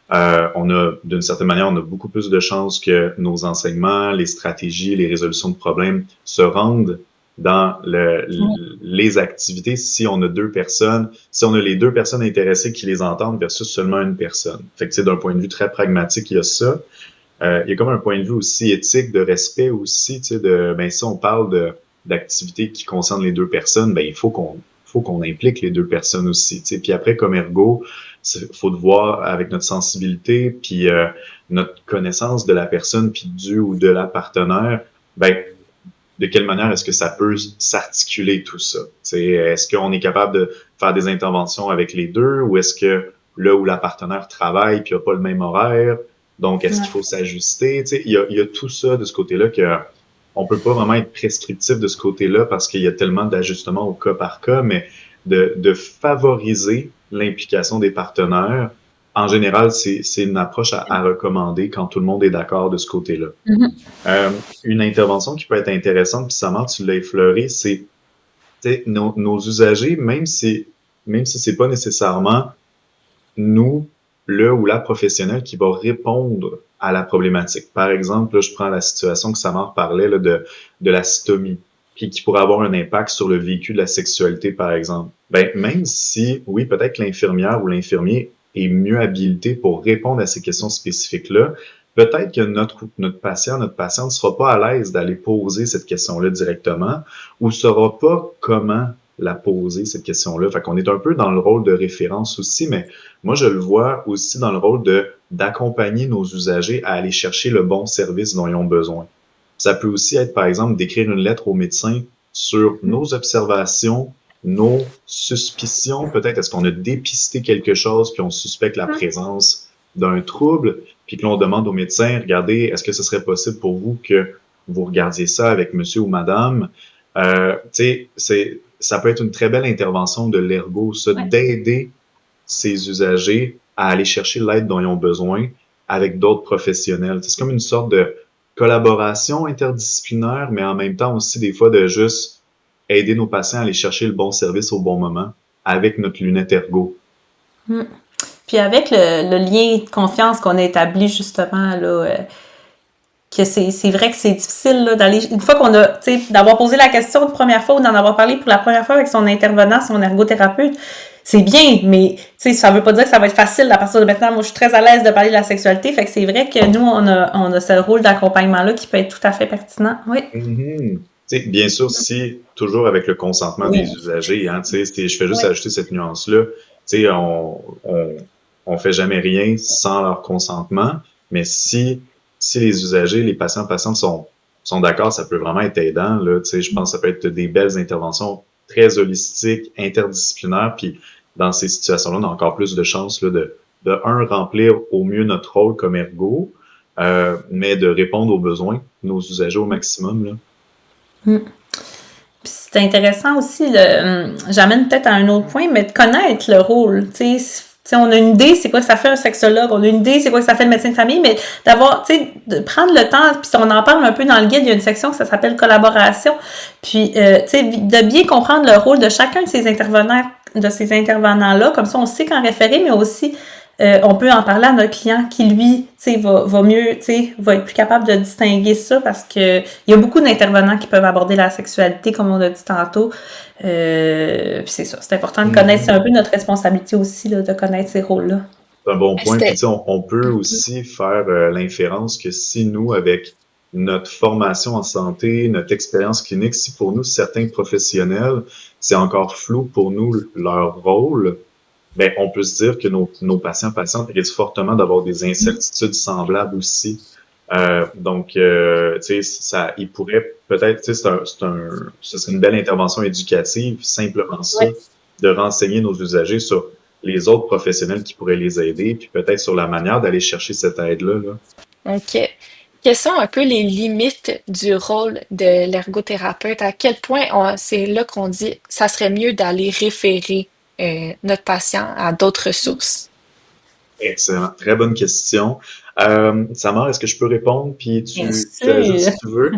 On a, d'une certaine manière, on a beaucoup plus de chances que nos enseignements, les stratégies, les résolutions de problèmes se rendent dans les activités si on a deux personnes, si on a les deux personnes intéressées qui les entendent versus seulement une personne. Fait que, d'un point de vue très pragmatique, il y a ça. Il y a comme un point de vue aussi éthique, de respect aussi, ben, si on parle d'activités qui concernent les deux personnes, ben, il faut qu'on implique les deux personnes aussi, Puis après, comme ergo, faut de voir avec notre sensibilité, puis notre connaissance de la personne, puis du ou de la partenaire, ben, de quelle manière est-ce que ça peut s'articuler tout ça? Est-ce qu'on est capable de faire des interventions avec les deux ou est-ce que là où la partenaire travaille puis n'a pas le même horaire, donc est-ce qu'il faut s'ajuster? Il y a tout ça de ce côté-là que on peut pas vraiment être prescriptif de ce côté-là parce qu'il y a tellement d'ajustements au cas par cas, mais de favoriser l'implication des partenaires, en général, c'est une approche à recommander quand tout le monde est d'accord de ce côté-là. Une intervention qui peut être intéressante, puis Samar, tu l'as effleuré, c'est nos usagers, même si c'est pas nécessairement nous, le ou la professionnelle qui va répondre à la problématique. Par exemple, là, je prends la situation que Samar parlait là, de la stomie, puis qui pourrait avoir un impact sur le vécu de la sexualité, par exemple. Ben, même si, oui, peut-être que l'infirmière ou l'infirmier est mieux habilité pour répondre à ces questions spécifiques-là, peut-être que notre patient, notre patiente ne sera pas à l'aise d'aller poser cette question-là directement ou ne saura pas comment la poser, cette question-là. Fait qu'on est un peu dans le rôle de référence aussi, mais moi, je le vois aussi dans le rôle d'accompagner nos usagers à aller chercher le bon service dont ils ont besoin. Ça peut aussi être, par exemple, d'écrire une lettre au médecin sur nos observations, nos suspicions. Peut-être est-ce qu'on a dépisté quelque chose puis on suspecte la présence d'un trouble, puis que l'on demande au médecin, regardez, est-ce que ce serait possible pour vous que vous regardiez ça avec monsieur ou madame? Ça peut être une très belle intervention de l'ergo, ça, d'aider ces usagers à aller chercher l'aide dont ils ont besoin avec d'autres professionnels. C'est comme une sorte de collaboration interdisciplinaire, mais en même temps aussi des fois de juste aider nos patients à aller chercher le bon service au bon moment avec notre lunette ergo. Puis avec le lien de confiance qu'on a établi justement là, que c'est vrai que c'est difficile là, d'aller une fois qu'on a, tu sais, d'avoir posé la question une première fois ou d'en avoir parlé pour la première fois avec son intervenant, son ergothérapeute, c'est bien, mais tu sais, ça veut pas dire que ça va être facile à partir de maintenant. Moi, je suis très à l'aise de parler de la sexualité, fait que c'est vrai que nous, on a ce rôle d'accompagnement-là qui peut être tout à fait pertinent. Oui. Mm-hmm. Bien sûr, si toujours avec le consentement des usagers, hein, je fais juste ajouter cette nuance-là. On fait jamais rien sans leur consentement, mais si les usagers, les patientes sont d'accord, ça peut vraiment être aidant. Là, je pense que ça peut être des belles interventions très holistiques, interdisciplinaires, puis dans ces situations-là, on a encore plus de chances là, de remplir au mieux notre rôle comme ergo, mais de répondre aux besoins de nos usagers au maximum. Là. C'est intéressant aussi, j'amène peut-être à un autre point, mais de connaître le rôle, tu sais, on a une idée, c'est quoi que ça fait un sexologue, on a une idée, c'est quoi que ça fait le médecin de famille, mais d'avoir, tu sais, de prendre le temps, puis on en parle un peu dans le guide, il y a une section que ça s'appelle collaboration, puis, tu sais, de bien comprendre le rôle de chacun de ces intervenants-là, comme ça on sait qu'en référer, mais aussi, on peut en parler à notre client qui, lui, tu sais, va mieux, tu sais, va être plus capable de distinguer ça parce que il y a beaucoup d'intervenants qui peuvent aborder la sexualité, comme on a dit tantôt. Puis c'est ça, c'est important de connaître, c'est un peu notre responsabilité aussi, là, de connaître ces rôles-là. C'est un bon point. Puis on peut aussi faire l'inférence que si nous, avec notre formation en santé, notre expérience clinique, si pour nous, certains professionnels, c'est encore flou pour nous leur rôle, ben, on peut se dire que nos patients-patientes risquent fortement d'avoir des incertitudes semblables aussi. Tu sais, il pourrait peut-être, tu sais, ce serait une belle intervention éducative, simplement ça, Ouais. de renseigner nos usagers sur les autres professionnels qui pourraient les aider, puis peut-être sur la manière d'aller chercher cette aide-là, là. OK. Quelles sont un peu les limites du rôle de l'ergothérapeute? À quel point c'est là qu'on dit ça serait mieux d'aller référer notre patient à d'autres sources? Excellent. Très bonne question. Samar, est-ce que je peux répondre? Puis Bien tu ajoutes sûr. si tu veux.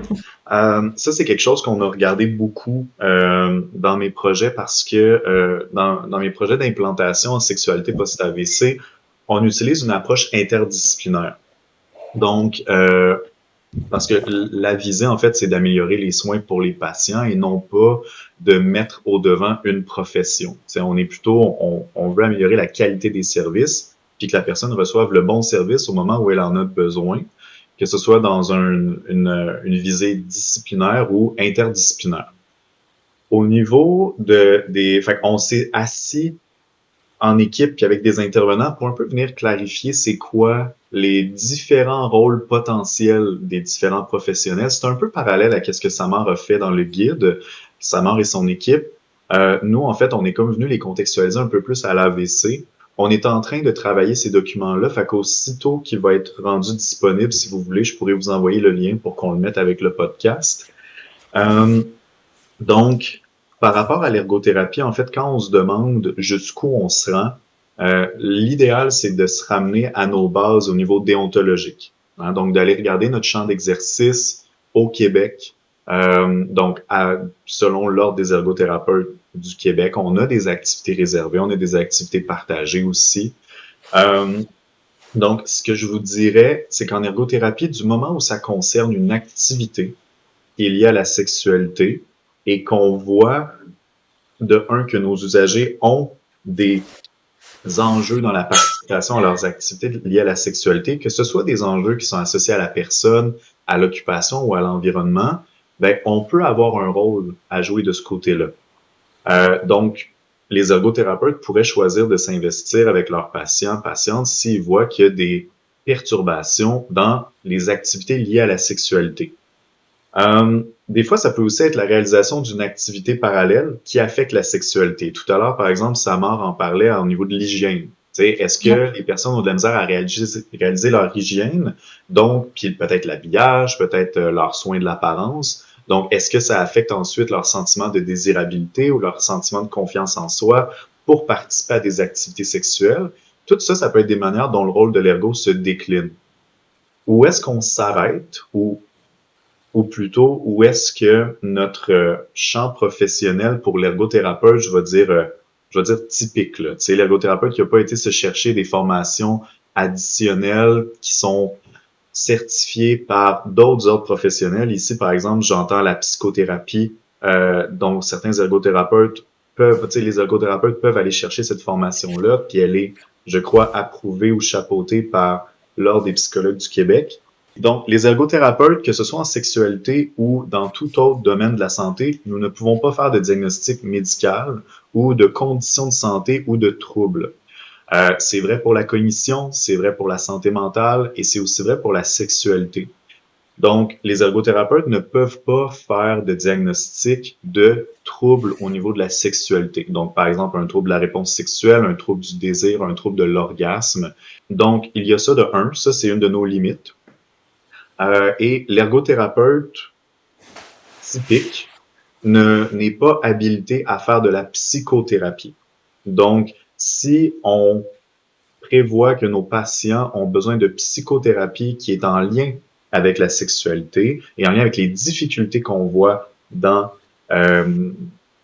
Ça, c'est quelque chose qu'on a regardé beaucoup dans mes projets parce que dans mes projets d'implantation en sexualité post-AVC, on utilise une approche interdisciplinaire. Donc, parce que la visée, en fait, c'est d'améliorer les soins pour les patients et non pas de mettre au devant une profession. T'sais, on est plutôt, on veut améliorer la qualité des services, puis que la personne reçoive le bon service au moment où elle en a besoin, que ce soit dans une visée disciplinaire ou interdisciplinaire. Au niveau fait qu'on s'est assis en équipe puis avec des intervenants pour un peu venir clarifier c'est quoi les différents rôles potentiels des différents professionnels. C'est un peu parallèle à ce que Samar a fait dans le guide, Samar et son équipe. Nous, en fait, on est comme venu les contextualiser un peu plus à l'AVC. On est en train de travailler ces documents-là, fait qu'aussitôt qu'il va être rendu disponible, si vous voulez, je pourrais vous envoyer le lien pour qu'on le mette avec le podcast. Donc, par rapport à l'ergothérapie, en fait, quand on se demande jusqu'où on se rend, l'idéal, c'est de se ramener à nos bases au niveau déontologique. Hein, donc, d'aller regarder notre champ d'exercice au Québec. Selon l'Ordre des ergothérapeutes du Québec, on a des activités réservées, on a des activités partagées aussi. Donc, ce que je vous dirais, c'est qu'en ergothérapie, du moment où ça concerne une activité qui est liée à la sexualité, et qu'on voit que nos usagers ont des enjeux dans la participation à leurs activités liées à la sexualité, que ce soit des enjeux qui sont associés à la personne, à l'occupation ou à l'environnement, ben, on peut avoir un rôle à jouer de ce côté-là. Donc, les ergothérapeutes pourraient choisir de s'investir avec leurs patients-patientes s'ils voient qu'il y a des perturbations dans les activités liées à la sexualité. Des fois, ça peut aussi être la réalisation d'une activité parallèle qui affecte la sexualité. Tout à l'heure, par exemple, Samar en parlait au niveau de l'hygiène. Est-ce que les personnes ont de la misère à réaliser leur hygiène, donc, puis peut-être l'habillage, peut-être leurs soins de l'apparence. Donc, est-ce que ça affecte ensuite leur sentiment de désirabilité ou leur sentiment de confiance en soi pour participer à des activités sexuelles? Tout ça, ça peut être des manières dont le rôle de l'ergo se décline. Où est-ce qu'on s'arrête ou plutôt, où est-ce que notre champ professionnel pour l'ergothérapeute, je vais dire typique, là. Tu sais, l'ergothérapeute qui n'a pas été se chercher des formations additionnelles qui sont certifiées par d'autres ordres professionnels. Ici, par exemple, j'entends la psychothérapie, donc certains ergothérapeutes les ergothérapeutes peuvent aller chercher cette formation-là, puis elle est, je crois, approuvée ou chapeautée par l'Ordre des psychologues du Québec. Donc, les ergothérapeutes, que ce soit en sexualité ou dans tout autre domaine de la santé, nous ne pouvons pas faire de diagnostic médical ou de conditions de santé ou de troubles. C'est vrai pour la cognition, c'est vrai pour la santé mentale et c'est aussi vrai pour la sexualité. Donc, les ergothérapeutes ne peuvent pas faire de diagnostic de troubles au niveau de la sexualité. Donc, par exemple, un trouble de la réponse sexuelle, un trouble du désir, un trouble de l'orgasme. Donc, il y a ça de un, ça c'est une de nos limites. Et l'ergothérapeute typique n'est pas habilité à faire de la psychothérapie. Donc, si on prévoit que nos patients ont besoin de psychothérapie qui est en lien avec la sexualité et en lien avec les difficultés qu'on voit dans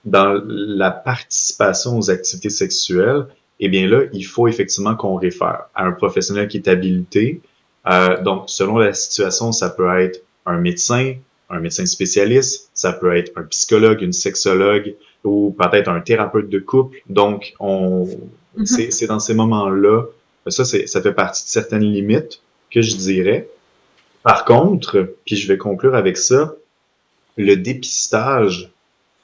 la participation aux activités sexuelles, eh bien là, il faut effectivement qu'on réfère à un professionnel qui est habilité. Donc, selon la situation, ça peut être un médecin spécialiste, ça peut être un psychologue, une sexologue ou peut-être un thérapeute de couple. Donc, c'est dans ces moments-là, ça fait partie de certaines limites que je dirais. Par contre, puis je vais conclure avec ça, le dépistage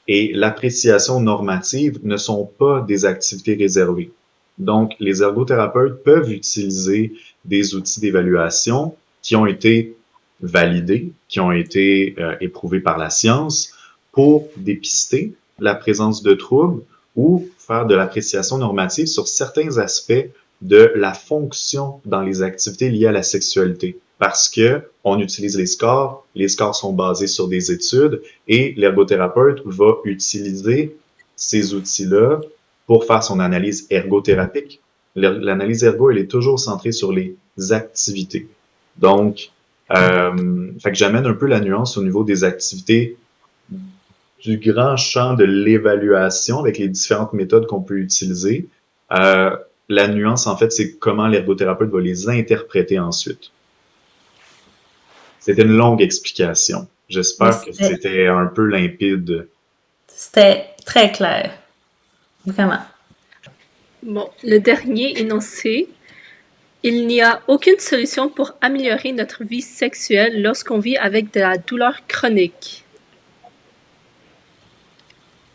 et l'appréciation normative ne sont pas des activités réservées. Donc, les ergothérapeutes peuvent utiliser des outils d'évaluation qui ont été validés, qui ont été éprouvés par la science pour dépister la présence de troubles ou faire de l'appréciation normative sur certains aspects de la fonction dans les activités liées à la sexualité. Parce que on utilise les scores sont basés sur des études et l'ergothérapeute va utiliser ces outils-là pour faire son analyse ergothérapique. L'analyse ergo, elle est toujours centrée sur les activités. Donc, fait que j'amène un peu la nuance au niveau des activités du grand champ de l'évaluation avec les différentes méthodes qu'on peut utiliser. La nuance, en fait, c'est comment l'ergothérapeute va les interpréter ensuite. C'était une longue explication. J'espère que c'était un peu limpide. C'était très clair. Vraiment. Bon, le dernier énoncé. Il n'y a aucune solution pour améliorer notre vie sexuelle lorsqu'on vit avec de la douleur chronique.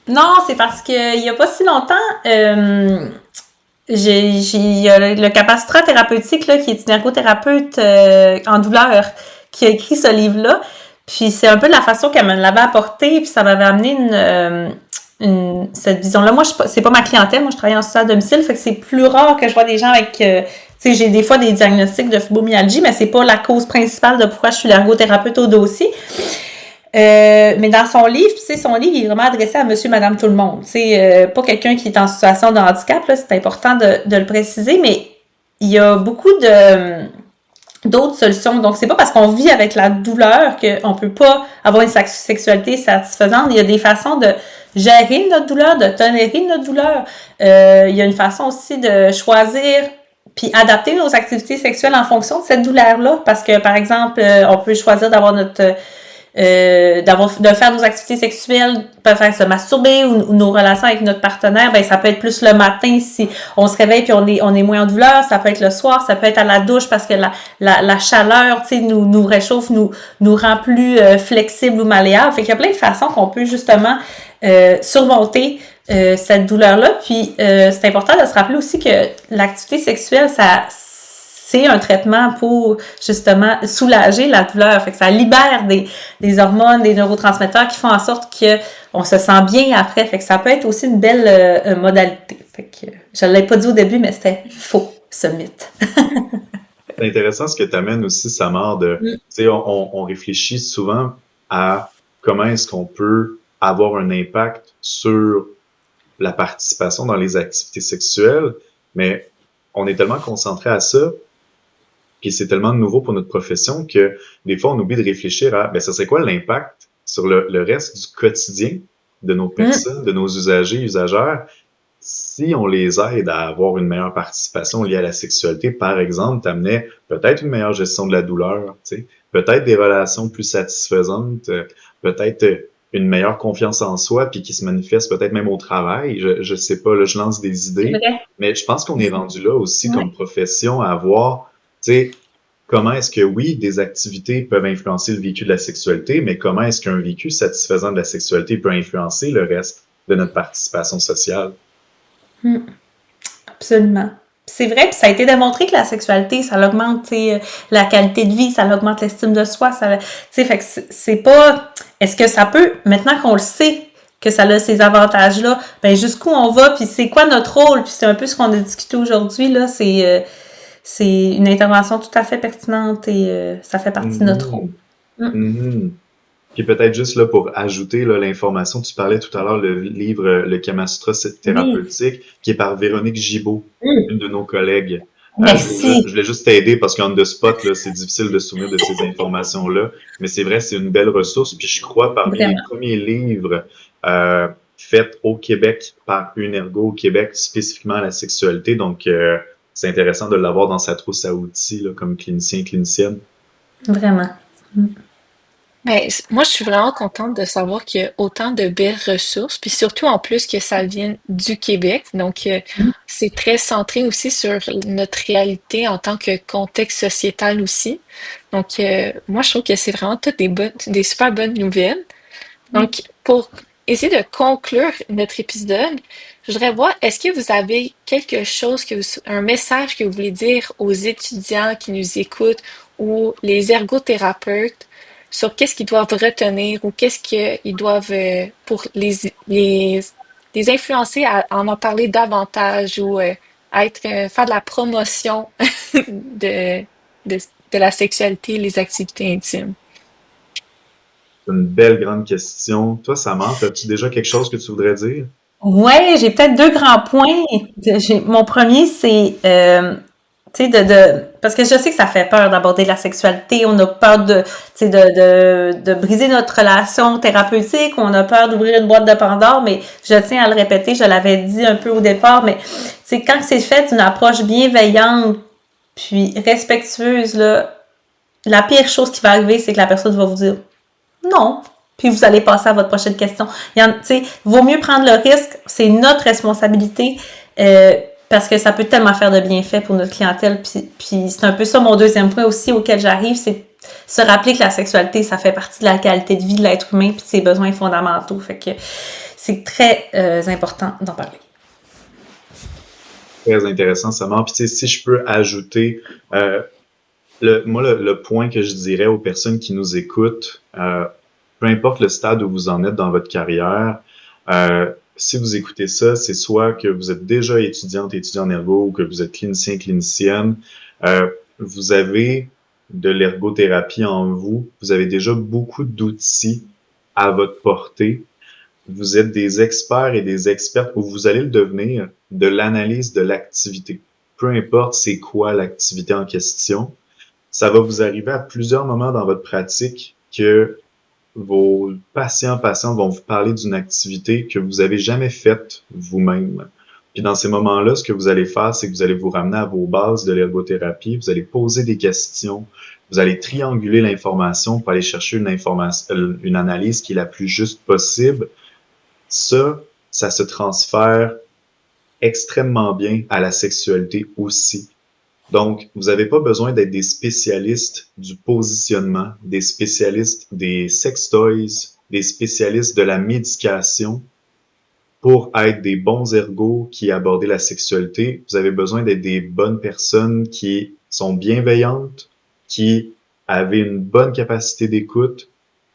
Non, c'est parce qu'il n'y a pas si longtemps, il y a le Capacitra thérapeutique, là, qui est une ergothérapeute en douleur, qui a écrit ce livre-là. Puis c'est un peu de la façon qu'elle me l'avait apporté, puis ça m'avait amené cette vision-là. Moi, c'est pas ma clientèle, moi je travaille en soutien à domicile, fait que c'est plus rare que je vois des gens avec... tu sais, j'ai des fois des diagnostics de fibromyalgie, mais c'est pas la cause principale de pourquoi je suis l'ergothérapeute au dossier. Mais dans son livre, tu sais, son livre il est vraiment adressé à monsieur, madame, tout le monde. Tu sais, pas quelqu'un qui est en situation de handicap, là, c'est important de le préciser, mais il y a beaucoup d'autres solutions. Donc, c'est pas parce qu'on vit avec la douleur qu'on peut pas avoir une sexualité satisfaisante. Il y a des façons de gérer notre douleur, de tolérer notre douleur. Il y a une façon aussi de choisir puis adapter nos activités sexuelles en fonction de cette douleur-là. Parce que, par exemple, on peut choisir d'avoir de faire nos activités sexuelles, peut faire se masturber ou nos relations avec notre partenaire, ben ça peut être plus le matin si on se réveille puis on est moins en douleur, ça peut être le soir, ça peut être à la douche parce que la chaleur, tu sais, nous réchauffe, nous rend plus flexibles ou malléables. Fait qu'il y a plein de façons qu'on peut justement surmonter cette douleur-là. Puis c'est important de se rappeler aussi que l'activité sexuelle, c'est un traitement pour, justement, soulager la douleur. Fait que ça libère des hormones, des neurotransmetteurs qui font en sorte qu'on se sent bien après. Fait que ça peut être aussi une belle modalité. Fait que je ne l'ai pas dit au début, mais c'était faux, ce mythe. C'est intéressant ce que tu amènes aussi, Samar, tu sais, on réfléchit souvent à comment est-ce qu'on peut avoir un impact sur la participation dans les activités sexuelles, mais on est tellement concentré à ça, puis c'est tellement nouveau pour notre profession que des fois, on oublie de réfléchir à, ça serait quoi l'impact sur le reste du quotidien de nos personnes, de nos usagers, usagères, si on les aide à avoir une meilleure participation liée à la sexualité. Par exemple, t'amenais peut-être une meilleure gestion de la douleur, tu sais, peut-être des relations plus satisfaisantes, peut-être une meilleure confiance en soi, puis qui se manifeste peut-être même au travail. Je sais pas, là, je lance des idées, mais je pense qu'on est rendu là aussi comme profession à voir, tu sais, comment est-ce que, oui, des activités peuvent influencer le vécu de la sexualité, mais comment est-ce qu'un vécu satisfaisant de la sexualité peut influencer le reste de notre participation sociale? Absolument. C'est vrai, puis ça a été démontré que la sexualité, ça augmente la qualité de vie, ça augmente l'estime de soi, ça, fait que c'est pas... Est-ce que ça peut, maintenant qu'on le sait, que ça a ces avantages-là, ben jusqu'où on va, puis c'est quoi notre rôle, puis c'est un peu ce qu'on a discuté aujourd'hui, là, c'est une intervention tout à fait pertinente et ça fait partie de notre rôle. Puis peut-être juste là pour ajouter là, l'information, tu parlais tout à l'heure le livre Le Kama Sutra thérapeutique qui est par Véronique Gibault, une de nos collègues. Merci. Je voulais juste t'aider parce qu'en the spot, là, c'est difficile de se souvenir de ces informations-là. Mais c'est vrai, c'est une belle ressource. Puis je crois parmi les premiers livres faits au Québec par une ergo au Québec spécifiquement à la sexualité. Donc c'est intéressant de l'avoir dans sa trousse à outils là, comme clinicien, clinicienne. Vraiment. Mais moi, je suis vraiment contente de savoir qu'il y a autant de belles ressources, puis surtout en plus que ça vient du Québec. Donc, c'est très centré aussi sur notre réalité en tant que contexte sociétal aussi. Donc, moi, je trouve que c'est vraiment toutes des super bonnes nouvelles. Oui. Donc, pour essayer de conclure notre épisode, je voudrais voir, est-ce que vous avez quelque chose un message que vous voulez dire aux étudiants qui nous écoutent ou les ergothérapeutes sur qu'est-ce qu'ils doivent retenir ou qu'est-ce qu'ils doivent, pour les influencer à en parler davantage ou faire de la promotion de, de, de la sexualité et les activités intimes? C'est une belle grande question. Toi, Samantha, as-tu déjà quelque chose que tu voudrais dire? Ouais, j'ai peut-être deux grands points. Mon premier, c'est, tu sais, parce que je sais que ça fait peur d'aborder la sexualité. On a peur tu sais, de briser notre relation thérapeutique. On a peur d'ouvrir une boîte de Pandore. Mais je tiens à le répéter, je l'avais dit un peu au départ, mais c'est quand c'est fait d'une approche bienveillante puis respectueuse, là, la pire chose qui va arriver, c'est que la personne va vous dire non. Puis vous allez passer à votre prochaine question. Vaut mieux prendre le risque, c'est notre responsabilité, parce que ça peut tellement faire de bienfaits pour notre clientèle. Puis c'est un peu ça mon deuxième point aussi auquel j'arrive, c'est se rappeler que la sexualité, ça fait partie de la qualité de vie de l'être humain puis de ses besoins fondamentaux. Fait que c'est très important d'en parler. Très intéressant, Samantha. Puis, tu sais, si je peux ajouter, le point que je dirais aux personnes qui nous écoutent, peu importe le stade où vous en êtes dans votre carrière, si vous écoutez ça, c'est soit que vous êtes déjà étudiante, étudiant en ergo, ou que vous êtes clinicien, clinicienne, vous avez de l'ergothérapie en vous, vous avez déjà beaucoup d'outils à votre portée. Vous êtes des experts et des expertes, ou vous allez le devenir, de l'analyse de l'activité. Peu importe c'est quoi l'activité en question, ça va vous arriver à plusieurs moments dans votre pratique que vos patients vont vous parler d'une activité que vous avez jamais faite vous-même. Puis dans ces moments-là, ce que vous allez faire, c'est que vous allez vous ramener à vos bases de l'ergothérapie, vous allez poser des questions, vous allez trianguler l'information pour aller chercher une analyse qui est la plus juste possible. Ça se transfère extrêmement bien à la sexualité aussi. Donc, vous n'avez pas besoin d'être des spécialistes du positionnement, des spécialistes des sex toys, des spécialistes de la médication pour être des bons ergots qui abordent la sexualité. Vous avez besoin d'être des bonnes personnes qui sont bienveillantes, qui avaient une bonne capacité d'écoute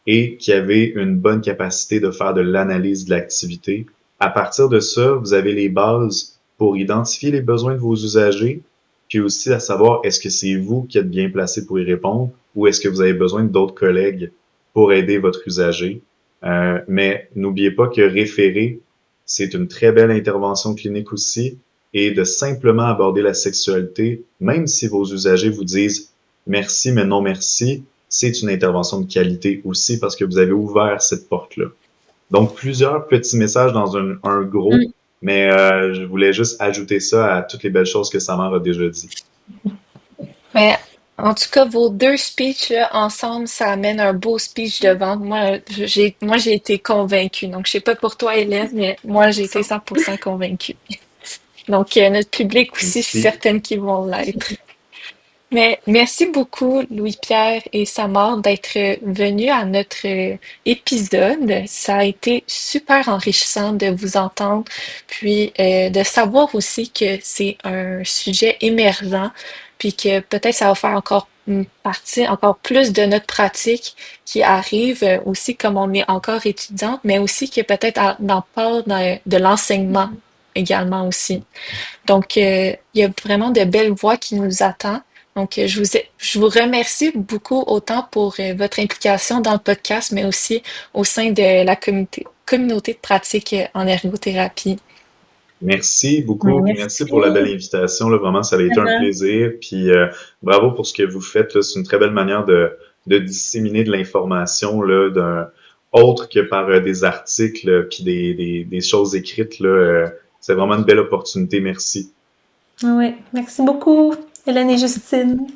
et qui avaient une bonne capacité de faire de l'analyse de l'activité. À partir de ça, vous avez les bases pour identifier les besoins de vos usagers, puis aussi à savoir est-ce que c'est vous qui êtes bien placé pour y répondre ou est-ce que vous avez besoin d'autres collègues pour aider votre usager. Mais n'oubliez pas que référer, c'est une très belle intervention clinique aussi, et de simplement aborder la sexualité, même si vos usagers vous disent merci mais non merci, c'est une intervention de qualité aussi parce que vous avez ouvert cette porte-là. Donc, plusieurs petits messages dans un gros, mais je voulais juste ajouter ça à toutes les belles choses que Samar a déjà dit. Mais en tout cas, vos deux speeches là, ensemble, ça amène un beau speech de vente. Moi, j'ai été convaincue. Donc, je sais pas pour toi, Hélène, mais moi, j'ai été 100% convaincue. Donc, notre public aussi, je suis Merci. certaine qu'ils vont l'être. Mais merci beaucoup, Louis-Pierre et Samar, d'être venus à notre épisode. Ça a été super enrichissant de vous entendre, puis de savoir aussi que c'est un sujet émergent, puis que peut-être ça va faire encore une partie, encore plus de notre pratique qui arrive aussi comme on est encore étudiante, mais aussi que peut-être d'en part de l'enseignement également aussi. Donc, il y a vraiment de belles voix qui nous attendent. Donc, je vous remercie beaucoup autant pour votre implication dans le podcast, mais aussi au sein de la communauté de pratique en ergothérapie. Merci Oui, beaucoup, puis merci pour la belle merci. invitation. Là, vraiment, ça a été un plaisir. Puis bravo pour ce que vous faites. Là. C'est une très belle manière de disséminer de l'information là, autre que par des articles puis des choses écrites. Là, c'est vraiment une belle opportunité. Merci. Oui, merci beaucoup, Hélène et Justine.